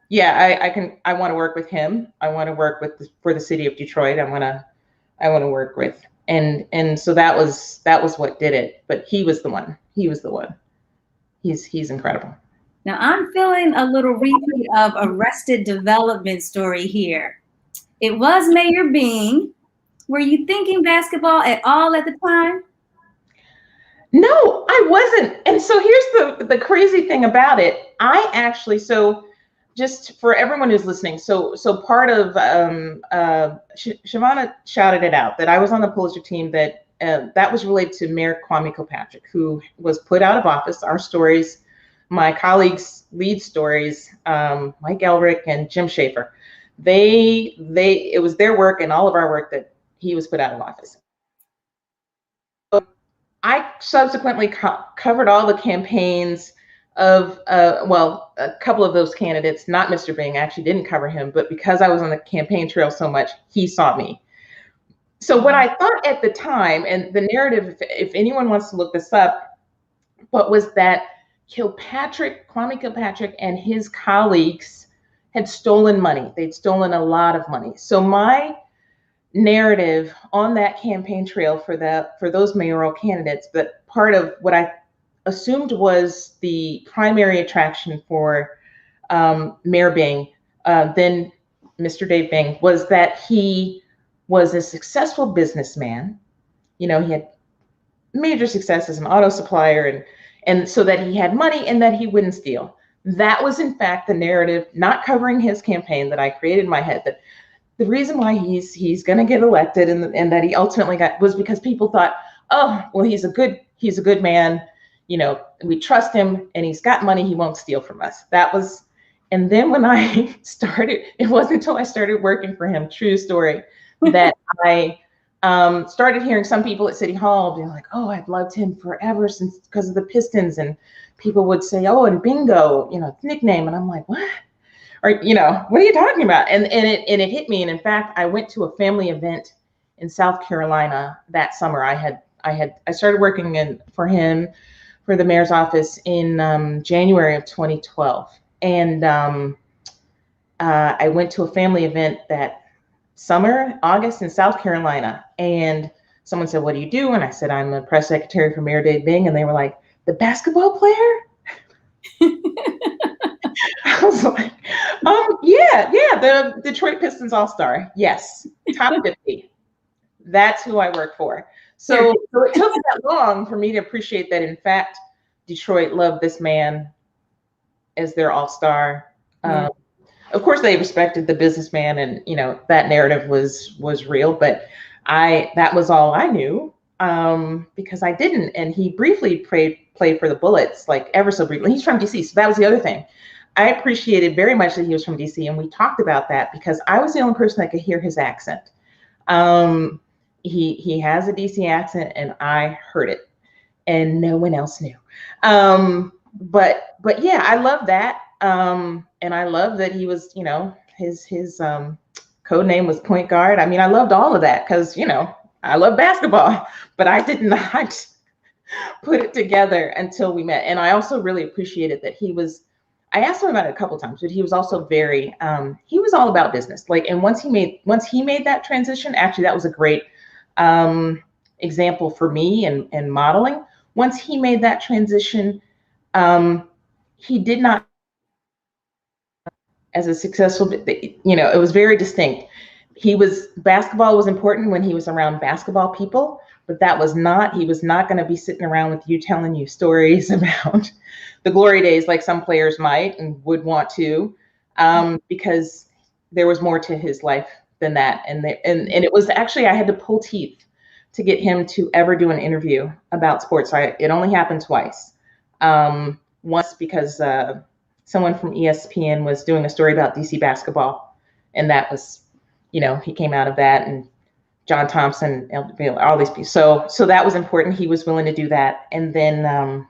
Yeah, I can. I want to work with him. I want to work for the city of Detroit. I want to work with, and so that was what did it. But he was the one. He's incredible. Now I'm feeling a little repeat of Arrested Development story here. It was Mayor Bing. Were you thinking basketball at all at the time? No, I wasn't. And so here's the crazy thing about it. I actually, so just for everyone who's listening, so part of Shavana shouted it out that I was on the Pulitzer team that was related to Mayor Kwame Kilpatrick, who was put out of office. Our stories, my colleagues' lead stories, Mike Elrick and Jim Schaefer, it was their work and all of our work that he was put out of office. I subsequently covered all the campaigns of, a couple of those candidates, not Mr. Bing. I actually didn't cover him, but because I was on the campaign trail so much, he saw me. So what I thought at the time, and the narrative, if anyone wants to look this up, but was that Kwame Kilpatrick and his colleagues had stolen money. They'd stolen a lot of money. So my narrative on that campaign trail for those mayoral candidates, but part of what I assumed was the primary attraction for Mayor Bing, then Mr. Dave Bing, was that he was a successful businessman. He had major success as an auto supplier, and so that he had money and that he wouldn't steal. That was in fact the narrative, not covering his campaign, that I created in my head, that the reason why he's going to get elected and that he ultimately was because people thought, oh, well, he's a good he's a good man, you know, we trust him, and he's got money he won't steal from us. That was, and then when I started, it wasn't until I started working for him, true story, that I started hearing some people at City Hall being like, oh, I've loved him forever since because of the Pistons. And people would say, oh, and Bingo, you know, nickname. And I'm like, what? Or, you know, what are you talking about? And it hit me. And in fact, I went to a family event in South Carolina that summer. I started working for him for the mayor's office in January of 2012. And I went to a family event that summer, August, in South Carolina. And someone said, what do you do? And I said, I'm a press secretary for Mayor Dade Bing. And they were like, the basketball player? I was like, yeah, the Detroit Pistons All-Star. Yes, top 50. That's who I work for. So it took that long for me to appreciate that, in fact, Detroit loved this man as their All-Star. Of course, they respected the businessman, and you know that narrative was real. But that was all I knew because I didn't. And he briefly played for the Bullets, like ever so briefly. He's from DC, so that was the other thing. I appreciated very much that he was from DC, and we talked about that because I was the only person that could hear his accent. He has a DC accent, and I heard it, and no one else knew. But yeah, I love that. And I love that he was, you know, his code name was point guard. I mean, I loved all of that because, you know, I love basketball, but I did not put it together until we met. And I also really appreciated that I asked him about it a couple of times, but he was also very, he was all about business. Like, and once he made that transition, actually, that was a great example for me and modeling. Once he made that transition, he did not, as a successful, you know, it was very distinct. Basketball was important when he was around basketball people, but he was not going to be sitting around with you telling you stories about the glory days like some players might and would want to, because there was more to his life than that. And it was actually, I had to pull teeth to get him to ever do an interview about sports. It only happened twice. Once because someone from ESPN was doing a story about DC basketball, and that was, you know, he came out of that, and John Thompson, all these people. So that was important. He was willing to do that. And then I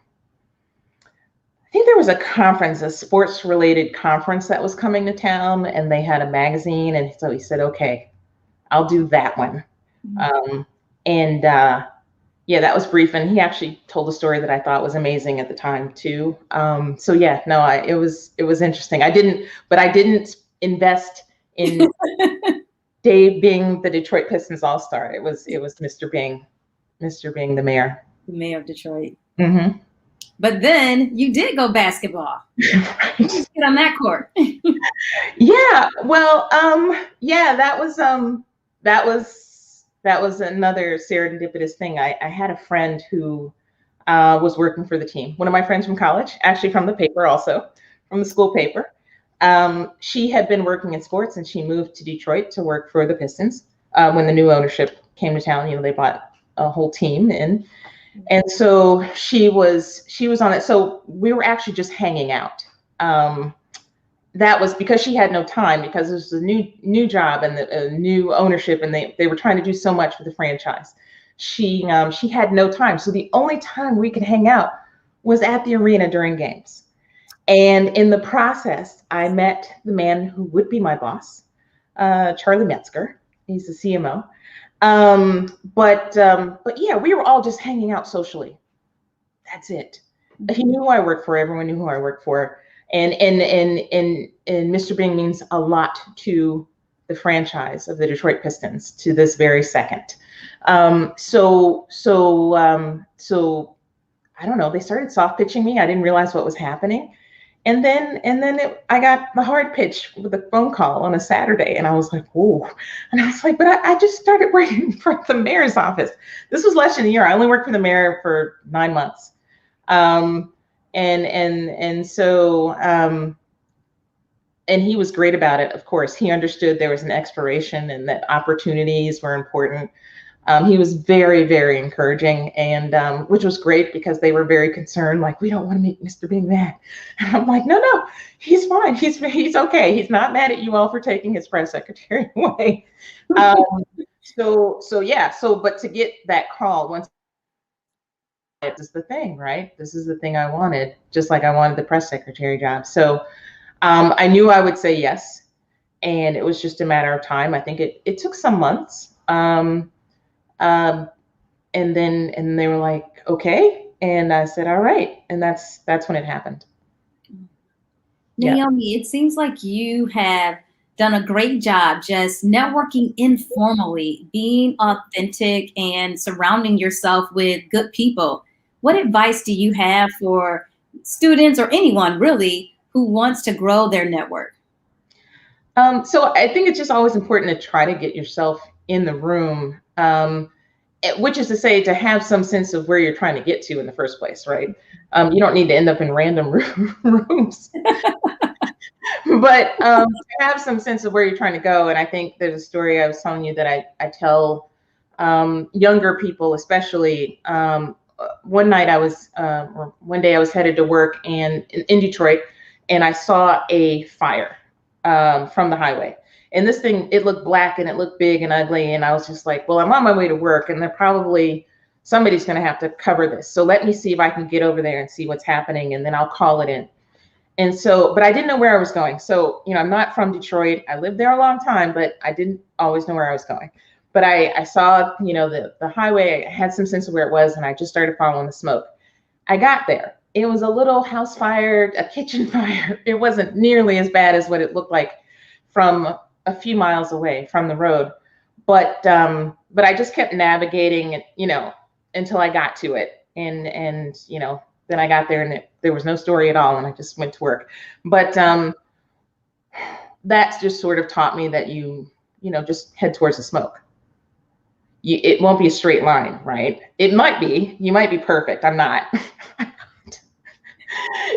think there was a conference, a sports-related conference that was coming to town, and they had a magazine, and so he said, okay, I'll do that one. Yeah, that was brief, and he actually told a story that I thought was amazing at the time too. So yeah, no, it was interesting. I didn't invest in Dave being the Detroit Pistons All-Star. It was Mr. Bing, the mayor. The mayor of Detroit. Mm-hmm. But then you did go basketball. Right. Just get on that court. Yeah, well, yeah, that was another serendipitous thing. I had a friend who was working for the team. One of my friends from college, actually from the paper also, from the school paper. She had been working in sports, and she moved to Detroit to work for the Pistons. When the new ownership came to town, you know, they bought a whole team in. And so she was on it. So we were actually just hanging out. That was because she had no time, because it was a new job and the new ownership, and they were trying to do so much for the franchise. She had no time. So the only time we could hang out was at the arena during games. And in the process, I met the man who would be my boss, Charlie Metzger. He's the CMO. But yeah, we were all just hanging out socially. That's it. He knew who I worked for. Everyone knew who I worked for. And Mr. Bing means a lot to the franchise of the Detroit Pistons to this very second. So I don't know. They started soft pitching me. I didn't realize what was happening. And then I got the hard pitch with a phone call on a Saturday, and I was like, whoa. And I was like, but I just started working for the mayor's office. This was less than a year. I only worked for the mayor for 9 months. And he was great about it. Of course, he understood there was an expiration and that opportunities were important. He was very, very encouraging, and which was great because they were very concerned, like, we don't want to make Mr. Big mad. And I'm like, no, he's fine. He's okay. He's not mad at you all for taking his press secretary away. But to get that call, once, this is the thing, right? This is the thing I wanted, just like I wanted the press secretary job. So I knew I would say yes, and it was just a matter of time. I think it took some months. And they were like, okay. And I said, all right. And that's when it happened. Naomi, it seems like you have done a great job just networking informally, being authentic, and surrounding yourself with good people. What advice do you have for students or anyone really who wants to grow their network? So I think it's just always important to try to get yourself in the room, which is to say, to have some sense of where you're trying to get to in the first place, right? You don't need to end up in random rooms, but to have some sense of where you're trying to go. And I think there's a story I was telling you that I tell younger people, especially. One day I was headed to work in Detroit, and I saw a fire from the highway. And this thing, it looked black and it looked big and ugly. And I was just like, well, I'm on my way to work, and somebody's going to have to cover this. So let me see if I can get over there and see what's happening, and then I'll call it in. And so, but I didn't know where I was going. So, I'm not from Detroit. I lived there a long time, but I didn't always know where I was going. But I saw, the highway. I had some sense of where it was, and I just started following the smoke. I got there. It was a little house fire, a kitchen fire. It wasn't nearly as bad as what it looked like from a few miles away from the road. But I just kept navigating, until I got to it. And then I got there, and there was no story at all, and I just went to work. But that's just sort of taught me that just head towards the smoke. It won't be a straight line, right? It might be. You might be perfect. I'm not.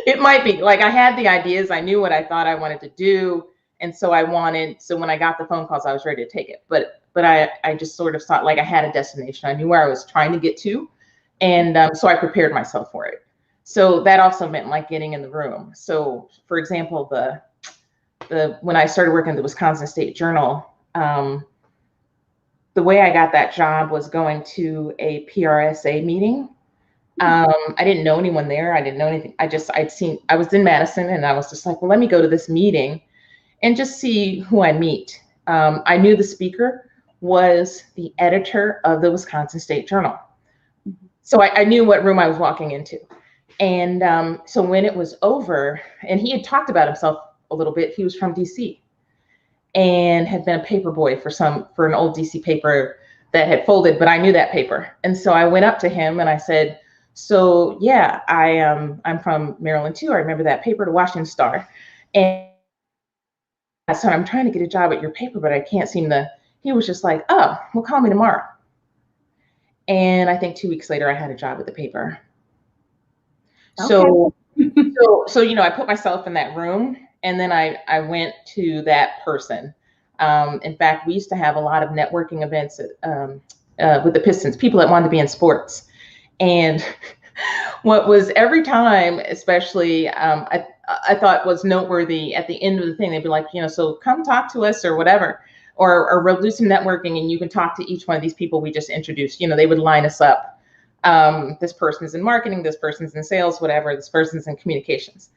It might be. Like, I had the ideas. I knew what I thought I wanted to do. And so when I got the phone calls, I was ready to take it. But I just sort of thought like I had a destination. I knew where I was trying to get to. And so I prepared myself for it. So that also meant like getting in the room. So for example, when I started working at the Wisconsin State Journal, the way I got that job was going to a PRSA meeting. I didn't know anyone there. I didn't know anything. I was in Madison, and I was just like, well, let me go to this meeting and just see who I meet. I knew the speaker was the editor of the Wisconsin State Journal. So I knew what room I was walking into. And so when it was over, and he had talked about himself a little bit, he was from DC and had been a paper boy for an old DC paper that had folded, but I knew that paper. And so I went up to him and I said, so yeah, I'm from Maryland too. I remember that paper, the Washington Star. And I said, I'm trying to get a job at your paper, but I can't seem to. He was just like, oh, well, call me tomorrow. And I think 2 weeks later, I had a job at the paper. Okay. So I put myself in that room, and then I went to that person. In fact, we used to have a lot of networking events with the Pistons, people that wanted to be in sports. And what was every time, especially, I thought was noteworthy at the end of the thing, they'd be like, so come talk to us or whatever, or we'll do some networking and you can talk to each one of these people we just introduced. They would line us up. This person's in marketing, this person's in sales, whatever, this person's in communications.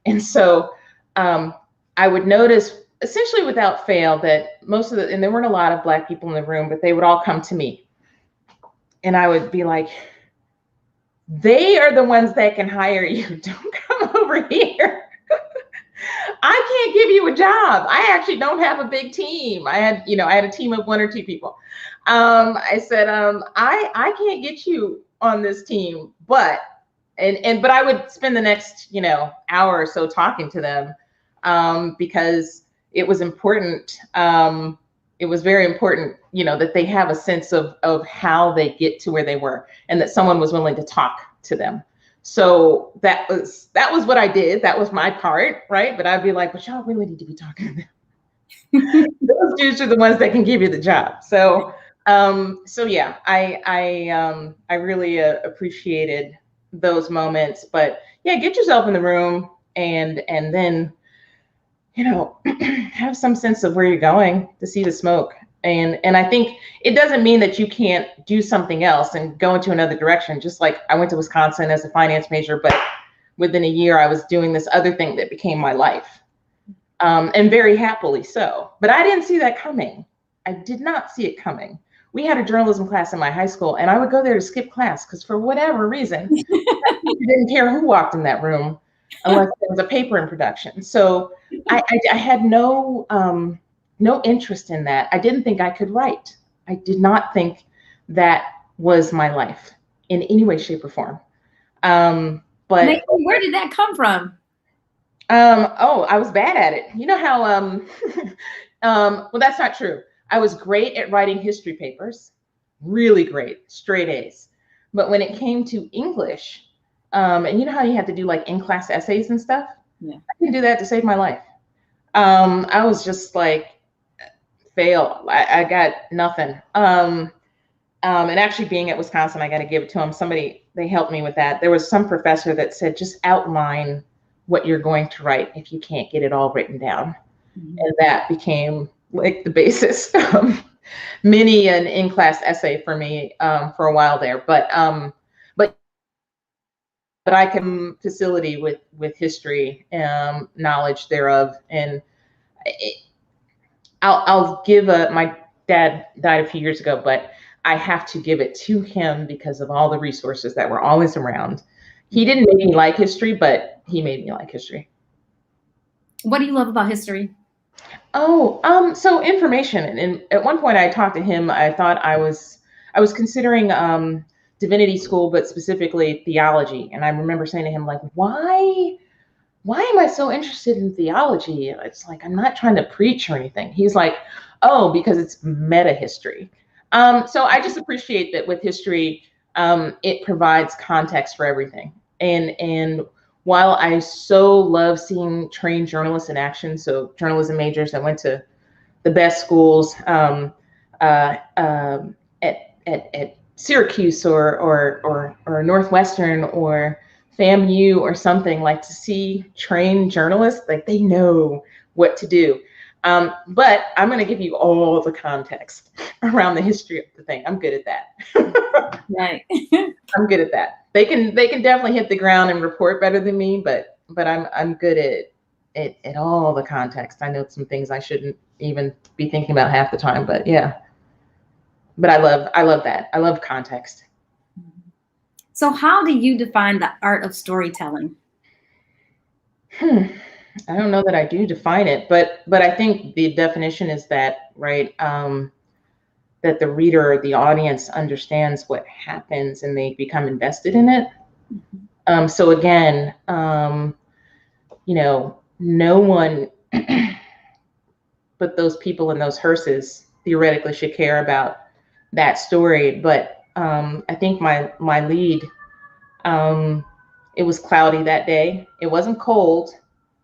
And so I would notice essentially without fail that and there weren't a lot of Black people in the room, but they would all come to me. And I would be like, they are the ones that can hire you. Don't come over here. I can't give you a job. I actually don't have a big team. I had a team of 1 or 2 people. I said, I can't get you on this team, but I would spend the next, hour or so talking to them, because it was important. It was very important, that they have a sense of how they get to where they were, and that someone was willing to talk to them. So that was what I did. That was my part, right? But I'd be like, but y'all really need to be talking to them. Those dudes are the ones that can give you the job. So So yeah, I really appreciated those moments. But yeah, get yourself in the room and then, you know, have some sense of where you're going to see the smoke. And I think it doesn't mean that you can't do something else and go into another direction. Just like I went to Wisconsin as a finance major, but within a year I was doing this other thing that became my life, and very happily so. But I didn't see that coming. I did not see it coming. We had a journalism class in my high school, and I would go there to skip class because for whatever reason, I didn't care who walked in that room unless there was a paper in production. So I had no interest in that. I didn't think I could write. I did not think that was my life in any way, shape, or form. But where did that come from? oh, I was bad at it. You know how well, that's not true. I was great at writing history papers, really great, straight A's. But when it came to English, and you know how you had to do like in-class essays and stuff? Yeah. I didn't do that to save my life. I was just like, fail. I got nothing. And actually being at Wisconsin, I got to give it to them. They helped me with that. There was some professor that said, just outline what you're going to write if you can't get it all written down. Mm-hmm. And that became like the basis of many an in-class essay for me for a while there. But I can facility with history, knowledge thereof, and I'll give my dad died a few years ago, but I have to give it to him because of all the resources that were always around. He didn't make me like history, but he made me like history. What do you love about history? Oh, so information. And at one point I talked to him, I thought I was considering divinity school, but specifically theology. And I remember saying to him, like, why am I so interested in theology? It's like, I'm not trying to preach or anything. He's like, oh, because it's meta history. So I just appreciate that with history, it provides context for everything. And while I so love seeing trained journalists in action, so journalism majors, I went to the best schools at Syracuse or Northwestern or FAMU or something, like to see trained journalists, like they know what to do. But I'm going to give you all the context around the history of the thing. I'm good at that. Right. I'm good at that. They can definitely hit the ground and report better than me, but I'm good at all the context. I know some things I shouldn't even be thinking about half the time, but yeah. But I love that. I love context. So how do you define the art of storytelling? I don't know that I do define it, but I think the definition is that, right, that the reader or the audience understands what happens and they become invested in it. So again, you know, no one but those people in those hearses theoretically should care about that story. But I think my lead, it was cloudy that day. It wasn't cold,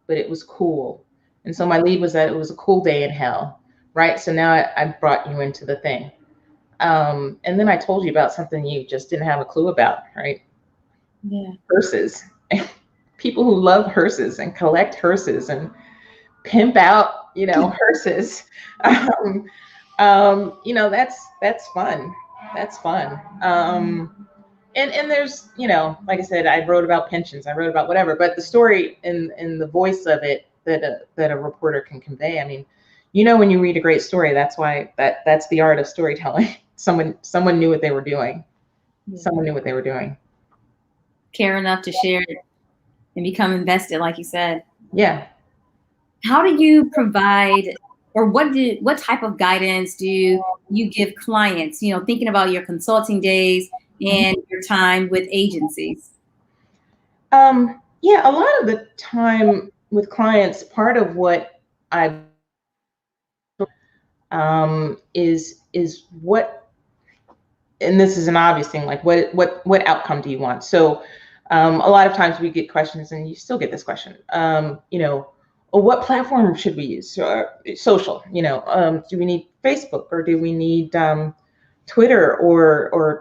but it was cool. And so my lead was that it was a cool day in hell, right? So now I brought you into the thing. And then I told you about something you just didn't have a clue about, right? Yeah. Hearses. People who love hearses and collect hearses and pimp out, you know, hearses. You know, that's fun. That's fun. And there's, you know, like I said, I wrote about pensions, I wrote about whatever, but the story and the voice of it that a reporter can convey. I mean, you know, when you read a great story, that's why that's the art of storytelling. Someone knew what they were doing. Yeah. Someone knew what they were doing. Care enough to share it and become invested, like you said. Yeah. How do you provide, or what type of guidance do you give clients, you know, thinking about your consulting days and your time with agencies? Yeah, a lot of the time with clients, part of what I is what, and this is an obvious thing, like what outcome do you want? So a lot of times we get questions, and you still get this question, you know, well, what platform should we use? Social, you know, do we need Facebook or do we need Twitter or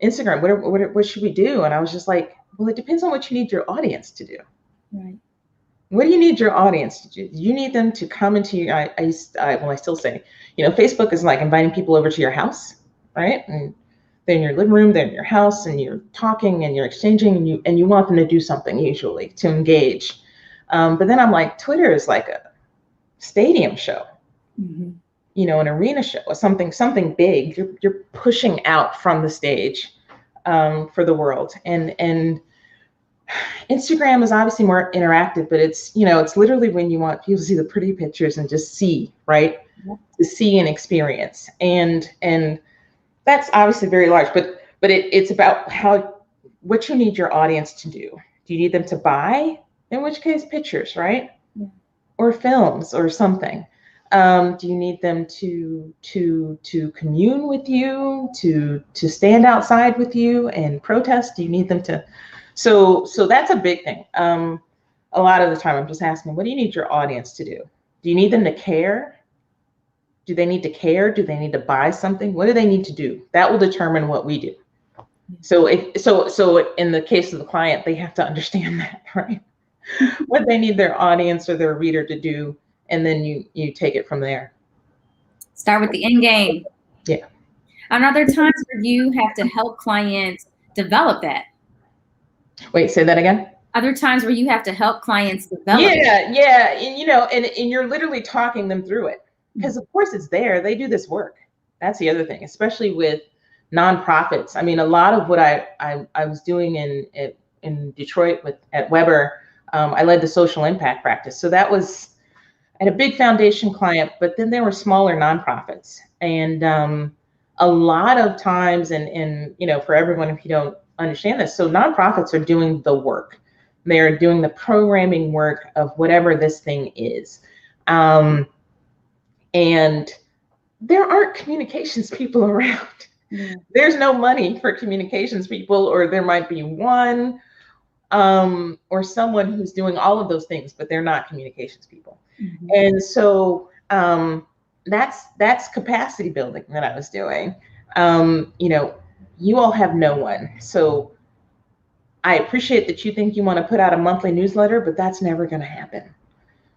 Instagram? What should we do? And I was just like, well, it depends on what you need your audience to do. Right. What do you need your audience to do? You need them to come into your, I still say, Facebook is like inviting people over to your house, right? And they're in your living room, they're in your house, and you're talking and you're exchanging, and you want them to do something usually to engage. But then I'm like, Twitter is like a stadium show, Mm-hmm. An arena show, or something big. You're pushing out from the stage for the world. And Instagram is obviously more interactive, but it's literally when you want people to see the pretty pictures and just see, right? Yeah. To see and experience. And that's obviously very large, but it's about what you need your audience to do. Do you need them to buy? In which case, pictures, right? Yeah. Or films or something. Do you need them to commune with you, to stand outside with you and protest? Do you need them to? So that's a big thing. A lot of the time, I'm just asking, what do you need your audience to do? Do you need them to care? Do they need to care? Do they need to buy something? What do they need to do? That will determine what we do. So in the case of the client, they have to understand that, right? What they need their audience or their reader to do, and then you take it from there. Start with the end game. Yeah. And are there times where you have to help clients develop that? Wait, say that again. Are there times where you have to help clients develop? Yeah, and you're literally talking them through it, because of course it's there. They do this work. That's the other thing, especially with nonprofits. I mean, a lot of what I was doing in Detroit at Weber, I led the social impact practice. So that was, I had a big foundation client, but then there were smaller nonprofits, and a lot of times, and for everyone, if you don't understand this, so nonprofits are doing the work. They're doing the programming work of whatever this thing is. And there aren't communications people around. Yeah. There's no money for communications people, or there might be one, or someone who's doing all of those things, but they're not communications people. Mm-hmm. And so that's capacity building that I was doing. You all have no one. So I appreciate that you think you want to put out a monthly newsletter, but that's never going to happen.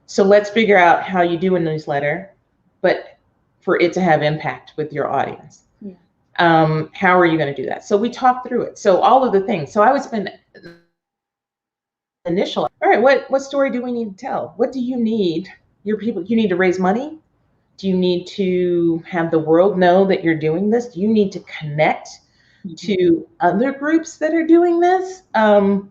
So let's figure out how you do a newsletter, but for it to have impact with your audience. Yeah. How are you going to do that? So we talked through it. So all of the things. So I would spend initial, all right, what story do we need to tell? What do you need? Your people, you need to raise money? Do you need to have the world know that you're doing this? Do you need to connect to other groups that are doing this? And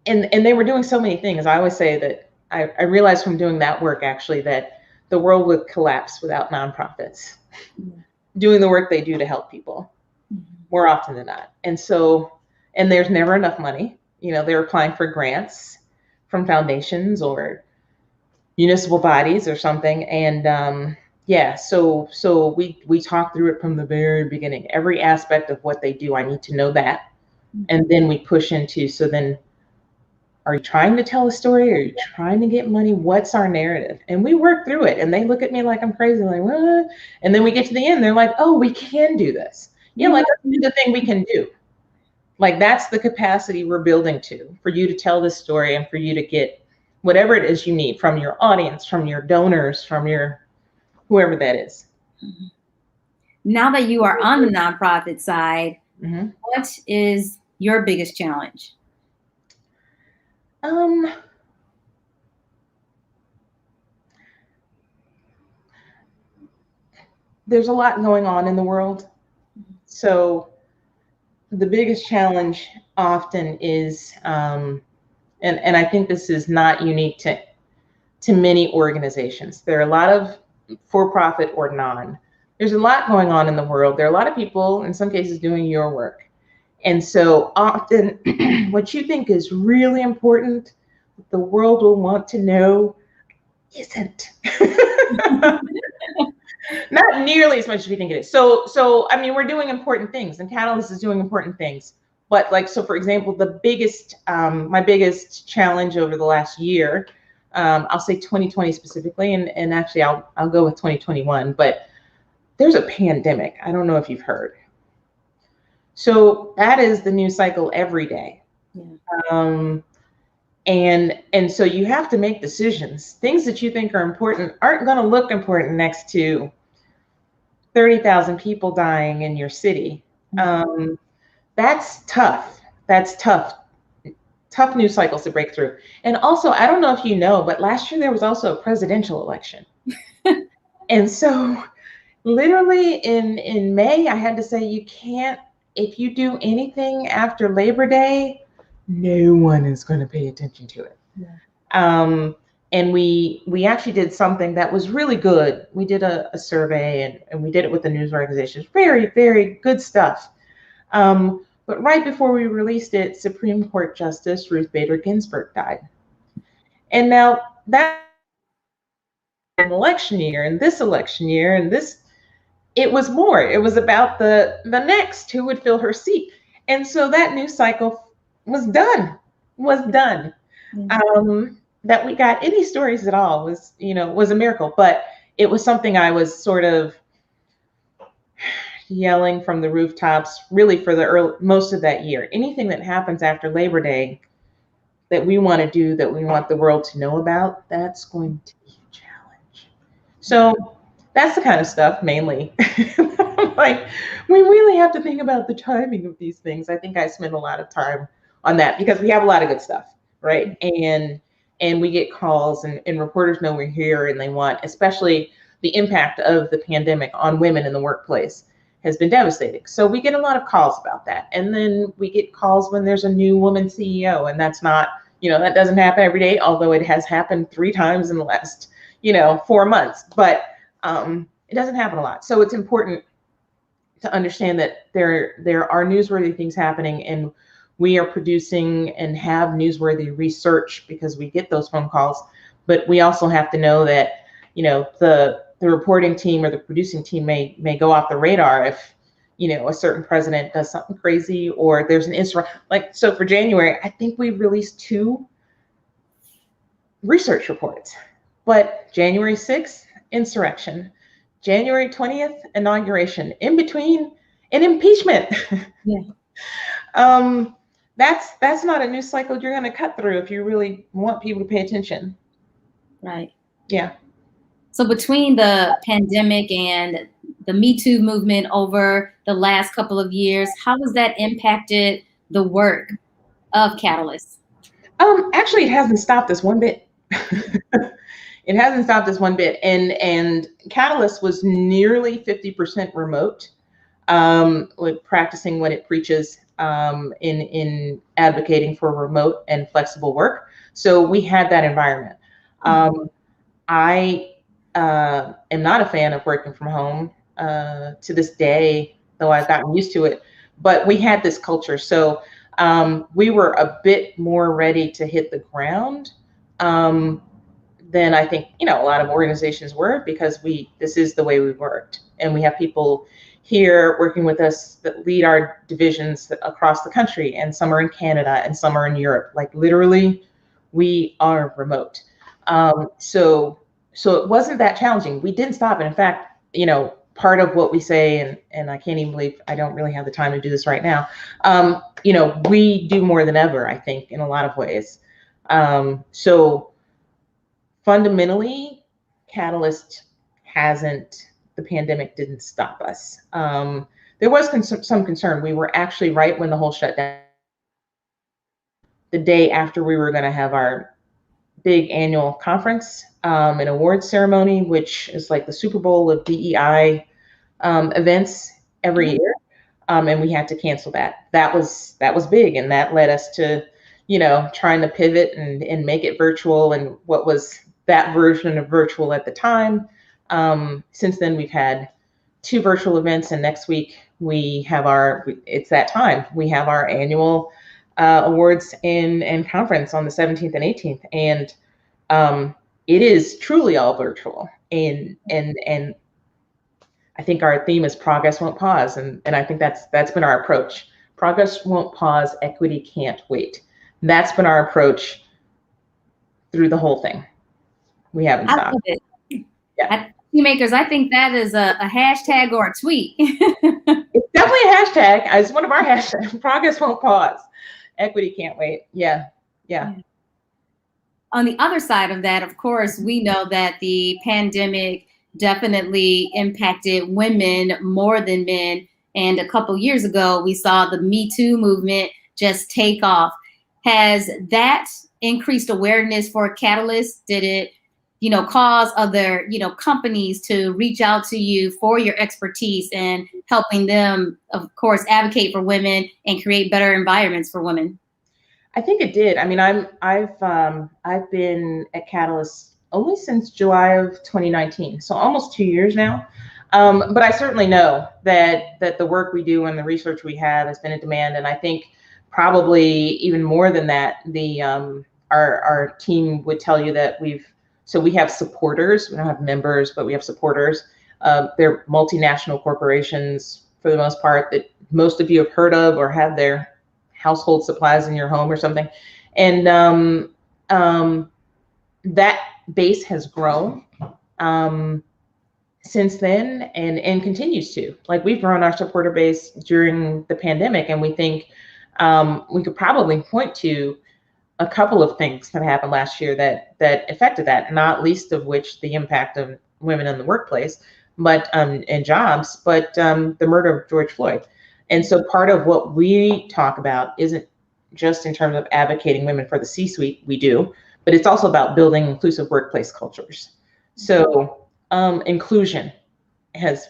they were doing so many things. I always say that I realized from doing that work, actually, that the world would collapse without nonprofits doing the work they do to help people more often than not. And there's never enough money. They're applying for grants from foundations or municipal bodies or something. And so we talk through it from the very beginning. Every aspect of what they do, I need to know that. And then we push into, so then, are you trying to tell a story? Are you trying to get money? What's our narrative? And we work through it. And they look at me like I'm crazy, like, what? And then we get to the end, they're like, oh, we can do this. Yeah, like, that's the thing we can do. Like, that's the capacity we're building to, for you to tell this story and for you to get whatever it is you need from your audience, from your donors, from your whoever that is. Now that you are on the nonprofit side, what is your biggest challenge? There's a lot going on in the world. So the biggest challenge often is, and I think this is not unique to many organizations. There are a lot of for-profit or non. There's a lot going on in the world. There are a lot of people, in some cases, doing your work. And so often what you think is really important, the world will want to know, isn't. Not nearly as much as we think it is. So I mean, we're doing important things, and Catalyst is doing important things. But like, so for example, the biggest, my biggest challenge over the last year I'll say 2020 specifically, and actually I'll go with 2021, but there's a pandemic. I don't know if you've heard. So that is the news cycle every day. Yeah. And so you have to make decisions. Things that you think are important aren't going to look important next to 30,000 people dying in your city. That's tough. That's tough. Tough news cycles to break through. And also, I don't know if you know, but last year there was also a presidential election. And so literally in May, I had to say, you can't, if you do anything after Labor Day, no one is going to pay attention to it. Yeah. And we actually did something that was really good. We did a survey and we did it with the news organizations. Very, very good stuff. But right before we released it, Supreme Court Justice Ruth Bader Ginsburg died. And now that an election year and this election year and this, it was more. It was about the next who would fill her seat. And so that news cycle was done. Mm-hmm. That we got any stories at all was a miracle. But it was something I was sort of yelling from the rooftops really for the most of that year. Anything that happens after Labor Day that we want to do, that we want the world to know about, that's going to be a challenge. So that's the kind of stuff mainly. Like, we really have to think about the timing of these things. I think I spend a lot of time on that because we have a lot of good stuff, right? And we get calls and reporters know we're here and they want, especially the impact of the pandemic on women in the workplace has been devastating. So we get a lot of calls about that. And then we get calls when there's a new woman CEO, and that's not, that doesn't happen every day, although it has happened 3 times in the last, 4 months, but it doesn't happen a lot. So it's important to understand that there are newsworthy things happening, and we are producing and have newsworthy research because we get those phone calls. But we also have to know that, the reporting team or the producing team may go off the radar if, a certain president does something crazy or there's an insurrection. Like, so for January, I think we released 2 research reports, but January 6th, insurrection, January 20th, inauguration, in between an impeachment. Yeah. That's not a news cycle you're going to cut through if you really want people to pay attention. Right. Yeah. So between the pandemic and the Me Too movement over the last couple of years, how has that impacted the work of Catalyst? Actually, it hasn't stopped us one bit. It hasn't stopped us one bit. And Catalyst was nearly 50% remote, with practicing what it preaches in advocating for remote and flexible work. So we had that environment. I am not a fan of working from home to this day, though I've gotten used to it. But we had this culture. So we were a bit more ready to hit the ground than I think, a lot of organizations were, because this is the way we worked. And we have people here working with us that lead our divisions across the country, and some are in Canada and some are in Europe. Like, literally, we are remote. So it wasn't that challenging. We didn't stop. And in fact, part of what we say, and I can't even believe I don't really have the time to do this right now. We do more than ever, I think, in a lot of ways. So fundamentally, Catalyst the pandemic didn't stop us. There was some concern. We were actually right when the whole shutdown, the day after we were going to have our big annual conference, an awards ceremony, which is like the Super Bowl of DEI events every year. And we had to cancel that. That was big. And that led us to, trying to pivot and make it virtual, and what was that version of virtual at the time. Since then, we've had 2 virtual events, and next week it's that time. We have our annual awards and conference on the 17th and 18th. And it is truly all virtual. And I think our theme is progress won't pause. And I think that's been our approach. Progress won't pause, equity can't wait. That's been our approach through the whole thing. We haven't I stopped. love it. Yeah. SHEMAKERS, I think that is a hashtag or a tweet. It's definitely a hashtag. It's one of our hashtags. Progress won't pause. Equity can't wait. Yeah. Yeah. On the other side of that, of course, we know that the pandemic definitely impacted women more than men. And a couple years ago, we saw the Me Too movement just take off. Has that increased awareness for Catalyst? Did it, cause other, companies to reach out to you for your expertise and helping them, of course, advocate for women and create better environments for women? I think it did. I mean, I've been at Catalyst only since July of 2019, so almost 2 years now. But I certainly know that the work we do and the research we have has been in demand, and I think probably even more than that, our team would tell you that we have supporters. We don't have members, but we have supporters. They're multinational corporations for the most part that most of you have heard of or have their household supplies in your home or something. And that base has grown since then and continues to. Like, we've grown our supporter base during the pandemic, and we think we could probably point to a couple of things that happened last year that affected that, not least of which the impact of women in the workplace, but and jobs, but the murder of George Floyd. And so part of what we talk about isn't just in terms of advocating women for the C-suite, we do, but it's also about building inclusive workplace cultures. So inclusion has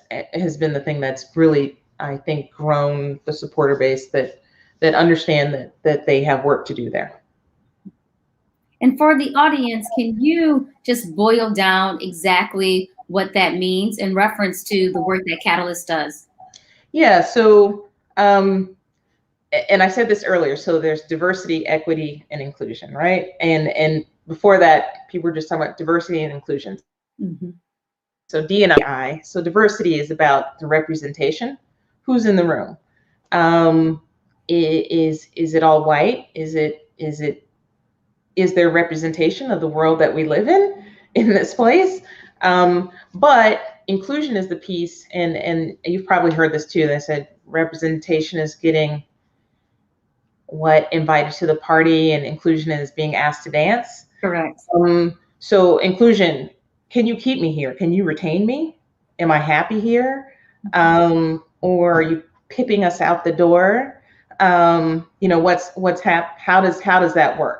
been the thing that's really, I think, grown the supporter base that understand that they have work to do there. And for the audience, can you just boil down exactly what that means in reference to the work that Catalyst does? Yeah, so, and I said this earlier, so there's diversity, equity, and inclusion, right? And before that, people were just talking about diversity and inclusion. Mm-hmm. So D&I, so diversity is about the representation. Who's in the room? Is it all white? Is there representation of the world that we live in this place? But inclusion is the piece, and you've probably heard this too. They said representation is getting invited to the party, and inclusion is being asked to dance. Correct. So inclusion, can you keep me here? Can you retain me? Am I happy here? Or are you pipping us out the door? How does that work?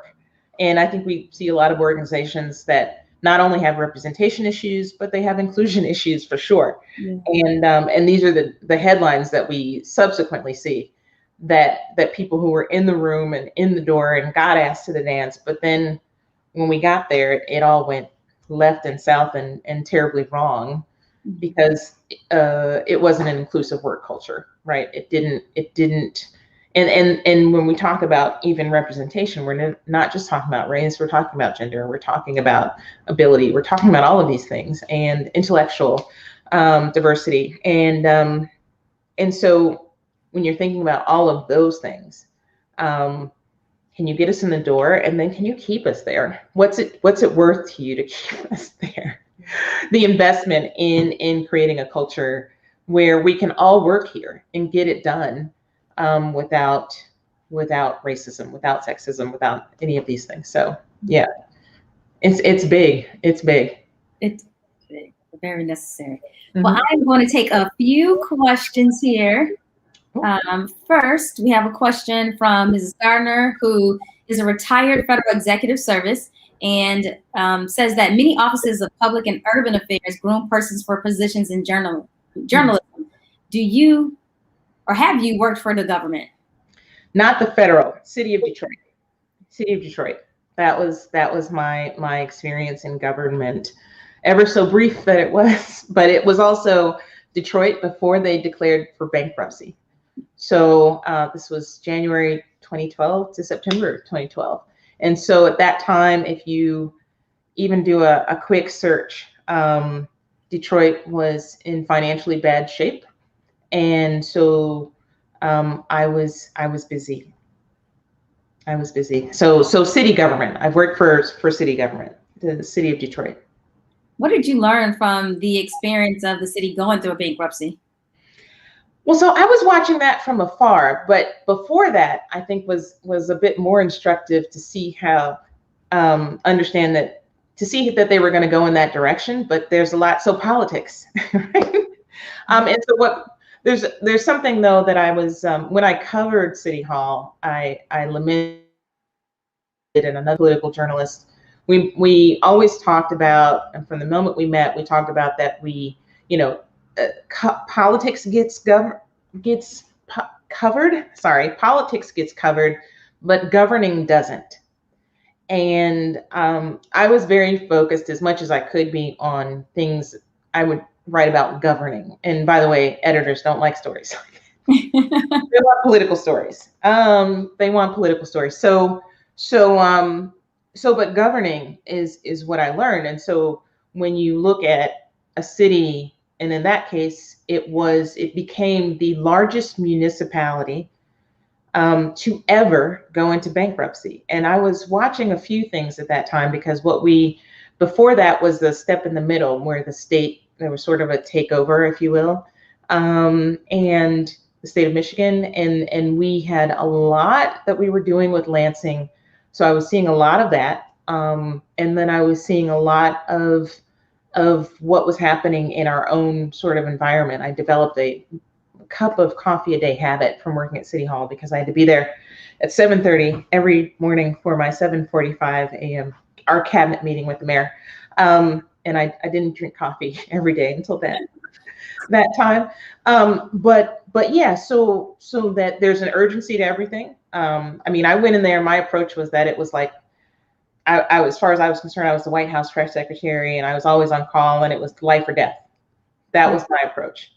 And I think we see a lot of organizations that not only have representation issues, but they have inclusion issues for sure. Yeah. And these are the headlines that we subsequently see, that people who were in the room and in the door and got asked to the dance, but then when we got there, it all went left and south and terribly wrong, because it wasn't an inclusive work culture, right? It didn't. And when we talk about even representation, we're not just talking about race, we're talking about gender, we're talking about ability, we're talking about all of these things, and intellectual diversity. And so when you're thinking about all of those things, can you get us in the door, and then can you keep us there? What's it worth to you to keep us there? The investment in creating a culture where we can all work here and get it done. Without racism, without sexism, without any of these things. So yeah, it's big. It's big. It's big, very necessary. Mm-hmm. Well, I'm going to take a few questions here. First, we have a question from Mrs. Gardner, who is a retired federal executive service, and says that many offices of public and urban affairs groom persons for positions in journalism. Mm-hmm. Do you or have you worked for the government? Not the federal. City of Detroit. City of Detroit. That was my experience in government. Ever so brief that it was, but it was also Detroit before they declared for bankruptcy. So this was January 2012 to September 2012. And so at that time, if you even do a quick search, Detroit was in financially bad shape. And so I was busy. So city government. I've worked for city government, the city of Detroit. What did you learn from the experience of the city going through a bankruptcy? Well, so I was watching that from afar, but before that, I think was a bit more instructive to see how understand that to see that they were going to go in that direction. But there's a lot, so politics, right? And so what there's something though that I was when I covered City Hall, I lamented, and another political journalist, we always talked about, and from the moment we met, we talked about that we, you know, politics gets covered. Sorry, politics gets covered, but governing doesn't. And I was very focused as much as I could be on things I would write about governing. And by the way, editors don't like stories. They want political stories. They want political stories. But governing is what I learned. And so when you look at a city, and in that case, it became the largest municipality to ever go into bankruptcy. And I was watching a few things at that time, because before that was the step in the middle where there was sort of a takeover, if you will, and the state of Michigan, and we had a lot that we were doing with Lansing. So I was seeing a lot of that. And then I was seeing a lot of what was happening in our own sort of environment. I developed a cup of coffee a day habit from working at City Hall, because I had to be there at 7:30 every morning for my 7:45 a.m. our cabinet meeting with the mayor. And I didn't drink coffee every day until that time. But yeah, so that there's an urgency to everything. I mean, I went in there, my approach was that it was like, I was, as far as I was concerned, I was the White House press secretary, and I was always on call, and it was life or death. That was my approach.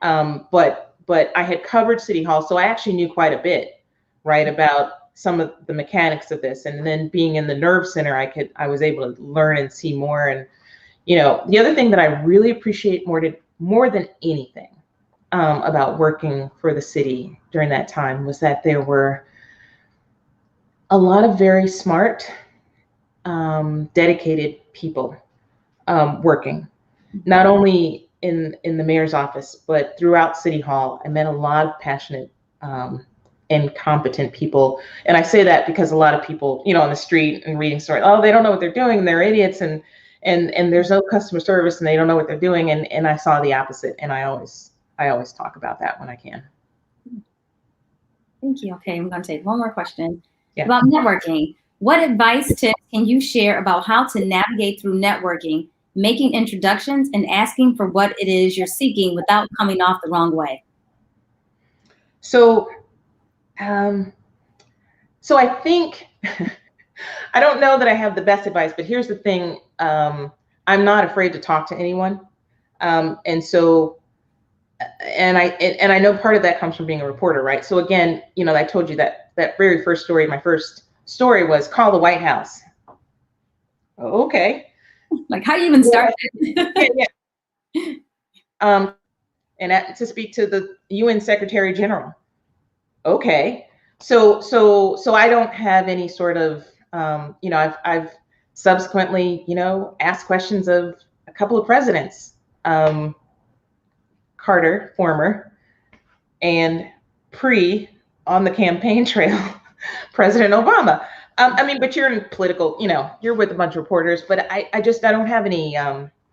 But I had covered City Hall, so I actually knew quite a bit, right, about some of the mechanics of this. And then being in the nerve center, I was able to learn and see more. And the other thing that I really appreciate more than anything about working for the city during that time was that there were a lot of very smart, dedicated people working, not only in the mayor's office, but throughout City Hall. I met a lot of passionate and competent people. And I say that because a lot of people, on the street and reading stories, oh, they don't know what they're doing, they're idiots, and there's no customer service, and they don't know what they're doing. And I saw the opposite. And I always talk about that when I can. Thank you. Okay, I'm going to take one more question about networking. What advice, tips can you share about how to navigate through networking, making introductions, and asking for what it is you're seeking without coming off the wrong way? So I think, I don't know that I have the best advice, but here's the thing. I'm not afraid to talk to anyone. And I know part of that comes from being a reporter, right? So again, I told you that very first story, my first story was call the White House. Oh, okay. Like, how you even start? Yeah. And to speak to the UN Secretary General. Okay. So I don't have any sort of, I've subsequently, asked questions of a couple of presidents, Carter, former, and on the campaign trail, President Obama. But you're in political, you're with a bunch of reporters, but I don't have any,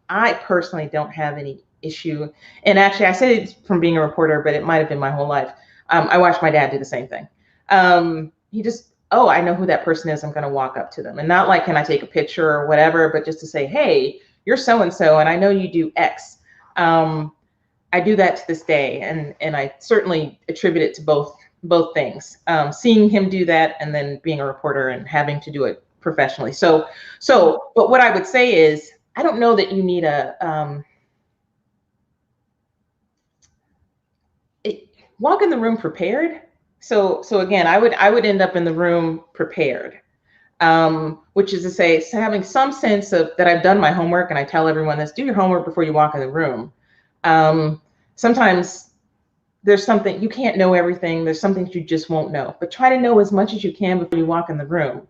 I personally don't have any issue. And actually, I say it from being a reporter, but it might have been my whole life. I watched my dad do the same thing. He just, I know who that person is. I'm going to walk up to them, and not like, can I take a picture or whatever, but just to say, hey, you're so-and-so, and I know you do X. I do that to this day. And I certainly attribute it to both things, seeing him do that, and then being a reporter and having to do it professionally. But what I would say is, I don't know that you need walk in the room prepared. So again, I would end up in the room prepared, which is to say, having some sense of that I've done my homework. And I tell everyone this: do your homework before you walk in the room. Sometimes there's something you can't know everything. There's some things you just won't know, but try to know as much as you can before you walk in the room.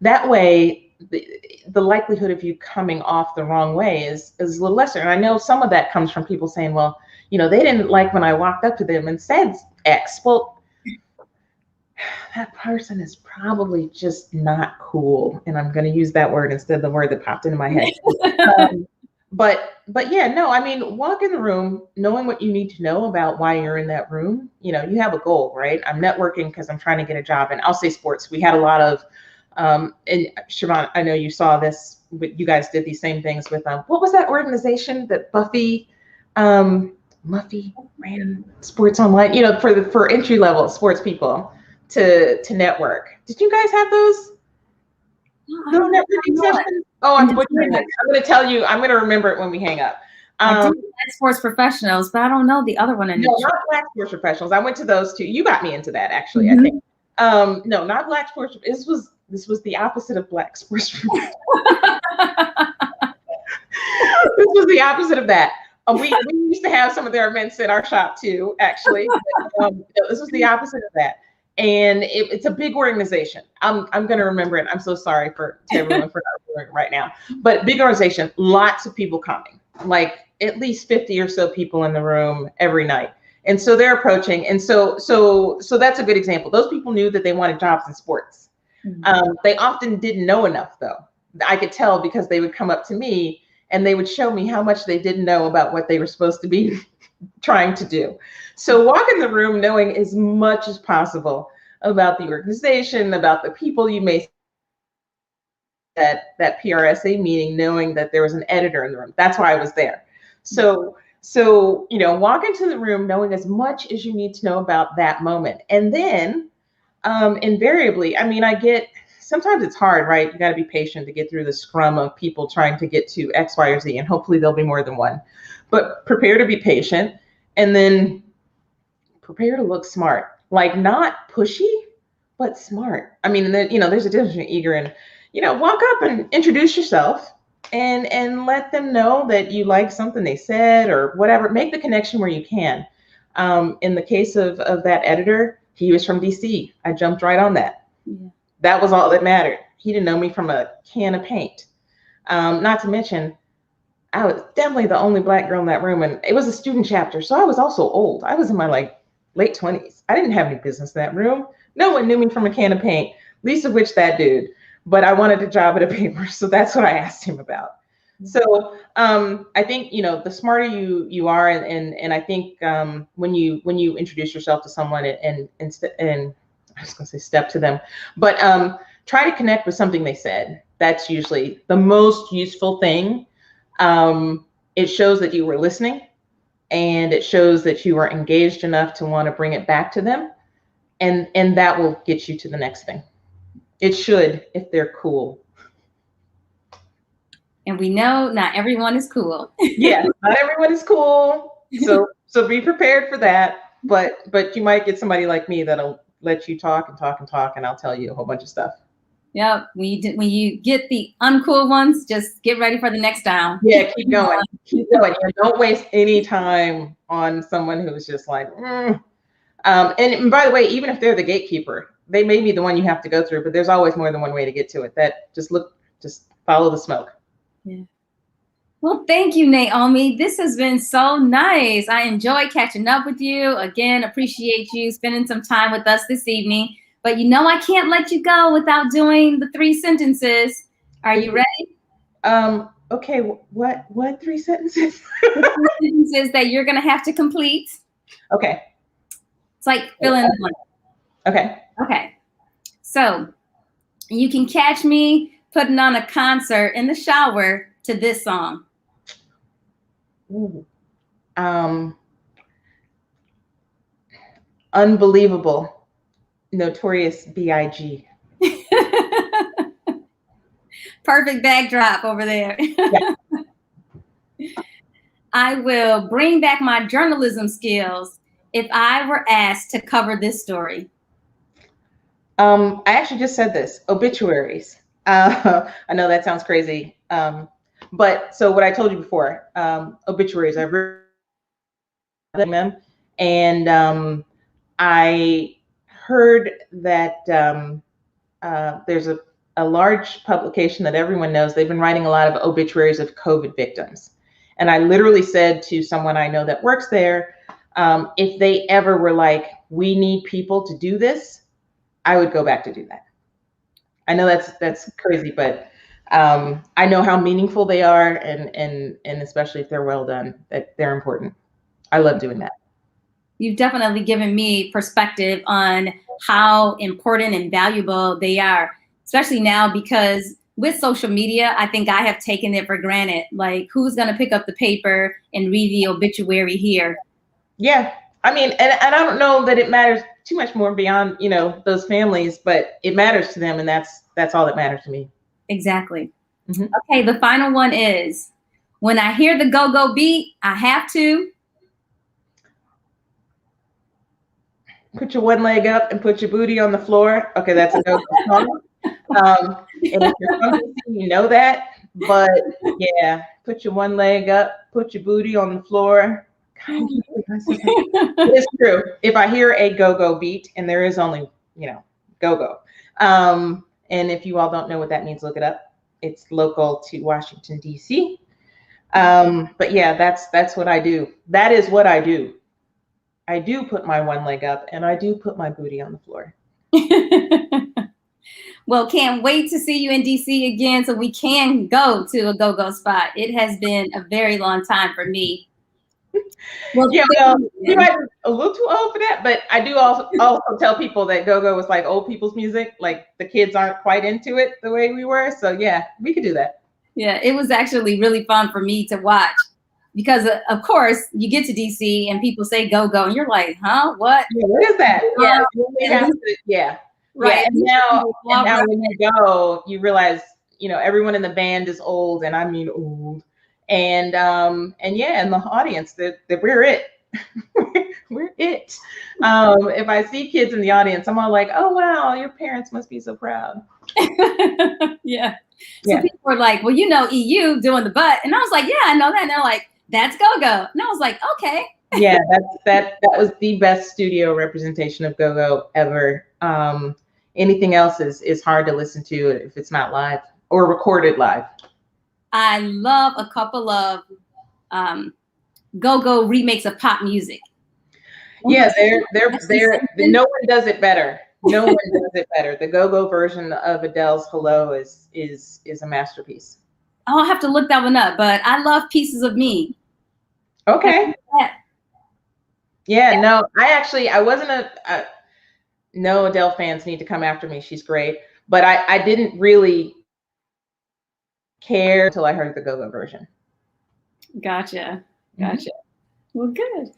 That way, the likelihood of you coming off the wrong way is a little lesser. And I know some of that comes from people saying, well, they didn't like when I walked up to them and said X. Well, that person is probably just not cool. And I'm going to use that word instead of the word that popped into my head. But yeah, no, I mean, walk in the room knowing what you need to know about why you're in that room. You have a goal, right? I'm networking because I'm trying to get a job. And I'll say sports. We had a lot of, and Siobhan, I know you saw this, but you guys did these same things with, what was that organization that Muffy ran, Sports Online, for entry level sports people to network. Did you guys have those networking sessions? Oh, I'm butchering it. I'm going to tell you. I'm going to remember it when we hang up. I do Black Sports Professionals, but I don't know the other one. No, not Black Sports Professionals. I went to those too. You got me into that, actually. I think. No, not Black Sports. This was the opposite of Black Sports Professionals. This was the opposite of that. We used to have some of their events at our shop too, actually. But, this was the opposite of that. And it's a big organization. I'm going to remember it. I'm so sorry to everyone for not remembering it right now. But big organization, lots of people coming, like at least 50 or so people in the room every night. And so they're approaching. And so that's a good example. Those people knew that they wanted jobs in sports. They often didn't know enough, though. I could tell because they would come up to me and they would show me how much they didn't know about what they were supposed to be trying to do. So walk in the room knowing as much as possible about the organization, about the people you may that PRSA meeting, knowing that there was an editor in the room. That's why I was there. So walk into the room knowing as much as you need to know about that moment. And then invariably, I mean, sometimes it's hard, right? You got to be patient to get through the scrum of people trying to get to X, Y, or Z, and hopefully there'll be more than one. But prepare to be patient, and then prepare to look smart, like not pushy, but smart. I mean, there's a difference between eager and, walk up and introduce yourself and let them know that you like something they said or whatever. Make the connection where you can. In the case of that editor, he was from DC. I jumped right on that. Yeah. That was all that mattered. He didn't know me from a can of paint. Not to mention, I was definitely the only Black girl in that room, and it was a student chapter, so I was also old. I was in my late 20s. I didn't have any business in that room. No one knew me from a can of paint, least of which that dude. But I wanted a job at a paper, so that's what I asked him about. So I think the smarter you are, and I think when you introduce yourself to someone and I was gonna say step to them, but try to connect with something they said. That's usually the most useful thing. It shows that you were listening, and it shows that you are engaged enough to want to bring it back to them, and that will get you to the next thing. It should, if they're cool. And we know not everyone is cool. Yeah, not everyone is cool. So be prepared for that. But you might get somebody like me that'll let you talk and talk and talk, and I'll tell you a whole bunch of stuff. Yep. When you get the uncool ones, just get ready for the next down. Yeah, keep going. Keep going. Don't waste any time on someone who's just like, And by the way, even if they're the gatekeeper, they may be the one you have to go through, but there's always more than one way to get to it. Just follow the smoke. Yeah. Well, thank you, Naomi. This has been so nice. I enjoyed catching up with you. Again, appreciate you spending some time with us this evening. But I can't let you go without doing the 3 sentences. Are you ready? Okay. What 3 sentences? The 3 sentences that you're going to have to complete. Okay. It's like fill in the blank. Okay. Okay. So you can catch me putting on a concert in the shower to this song. Ooh. Unbelievable. Notorious B.I.G. Perfect backdrop over there. Yeah. I will bring back my journalism skills if I were asked to cover this story. I actually just said this, obituaries. I know that sounds crazy. But so what I told you before, obituaries, I've read them, and I heard that there's a a large publication that everyone knows. They've been writing a lot of obituaries of COVID victims. And I literally said to someone I know that works there, if they ever were like, we need people to do this, I would go back to do that. I know that's crazy, but I know how meaningful they are, and especially if they're well done, that they're important. I love doing that. You've definitely given me perspective on how important and valuable they are, especially now because with social media, I think I have taken it for granted. Like, who's going to pick up the paper and read the obituary here? Yeah. I mean, and I don't know that it matters too much more beyond, those families, but it matters to them. And that's all that matters to me. Exactly. Mm-hmm. Okay. The final one is, when I hear the go-go beat, I have to put your one leg up and put your booty on the floor. Okay, that's a go-go song. And if you're from DC, you know that. But yeah, put your one leg up, put your booty on the floor. It's true. If I hear a go-go beat, and there is only, go-go. And if you all don't know what that means, look it up. It's local to Washington, DC. But yeah, that's what I do. That is what I do. I do put my one leg up, and I do put my booty on the floor. Well, can't wait to see you in DC again so we can go to a go-go spot. It has been a very long time for me. Well, yeah, you might be a little too old for that, but I do also tell people that go-go was like old people's music. Like, the kids aren't quite into it the way we were. So yeah, we could do that. Yeah, it was actually really fun for me to watch. Because, of course, you get to DC and people say go-go, and you're like, huh, what? Yeah, what is that? Yeah. Right. Yeah. And now when you go, you realize, everyone in the band is old, and I mean old. And yeah, in the audience, that we're it. We're it. If I see kids in the audience, I'm all like, oh, wow, your parents must be so proud. Yeah. So people were like, well, EU doing the butt. And I was like, yeah, I know that. And they're like, that's go-go. And I was like, okay. Yeah, that was the best studio representation of go-go ever. Anything else is hard to listen to if it's not live or recorded live. I love a couple of go-go remakes of pop music. Yeah, they're no one does it better. No one does it better. The go-go version of Adele's Hello is a masterpiece. I'll have to look that one up, but I love Pieces of Me. Okay. Yeah, no, I wasn't no Adele fans need to come after me. She's great. But I didn't really care until I heard the go-go version. Gotcha. Mm-hmm. Well, good.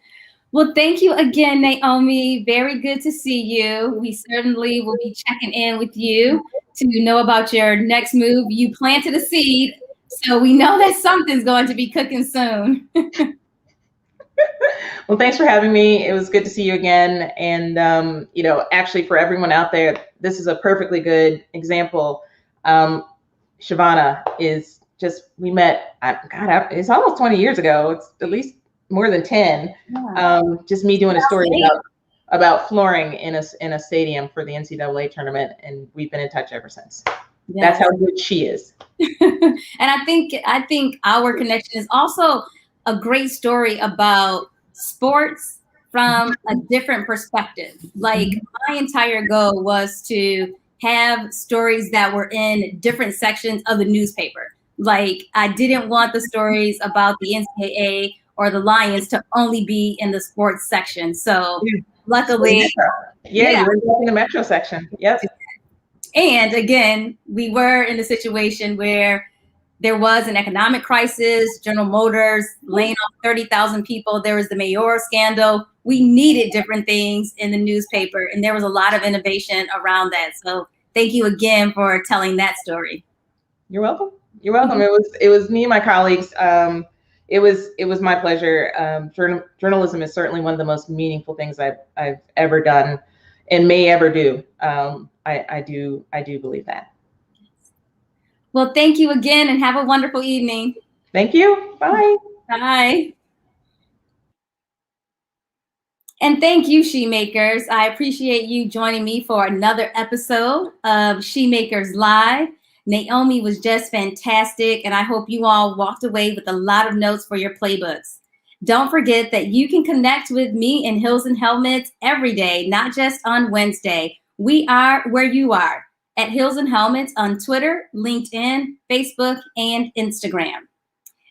Well, thank you again, Naomi. Very good to see you. We certainly will be checking in with you to know about your next move. You planted a seed, so we know that something's going to be cooking soon. Well, thanks for having me. It was good to see you again. And, actually for everyone out there, this is a perfectly good example. Shavana is we met, it's almost 20 years ago. It's at least more than 10. Yeah. Just me doing a story about flooring in a stadium for the NCAA tournament. And we've been in touch ever since. Yes. That's how good she is. And I think our connection is also a great story about sports from a different perspective. Like, my entire goal was to have stories that were in different sections of the newspaper. Like, I didn't want the stories about the NCAA or the Lions to only be in the sports section. So luckily, you were in the Metro section. Yep. And again, we were in a situation where there was an economic crisis, General Motors laying off 30,000 people. There was the mayoral scandal. We needed different things in the newspaper, and there was a lot of innovation around that. So thank you again for telling that story. You're welcome. You're welcome. It was me and my colleagues. It was my pleasure. Journalism is certainly one of the most meaningful things I've ever done and may ever do. I do believe that. Well, thank you again, and have a wonderful evening. Thank you. Bye. Bye. And thank you, SheMakers. I appreciate you joining me for another episode of SheMakers Live. Naomi was just fantastic, and I hope you all walked away with a lot of notes for your playbooks. Don't forget that you can connect with me in Hills and Helmets every day, not just on Wednesday. We are where you are, at Hills and Helmets on Twitter, LinkedIn, Facebook, and Instagram.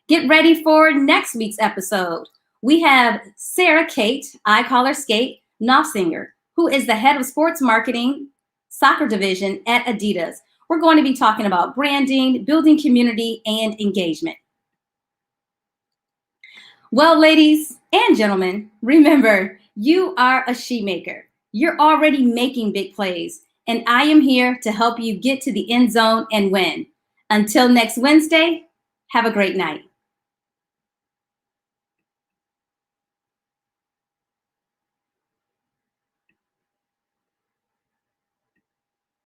Get ready for next week's episode. We have Sarah Kate, I call her Skate, Knopfsinger, who is the head of sports marketing soccer division at Adidas. We're going to be talking about branding, building community, and engagement. Well, ladies and gentlemen, remember, you are a SheMaker. You're already making big plays, and I am here to help you get to the end zone and win. Until next Wednesday, have a great night.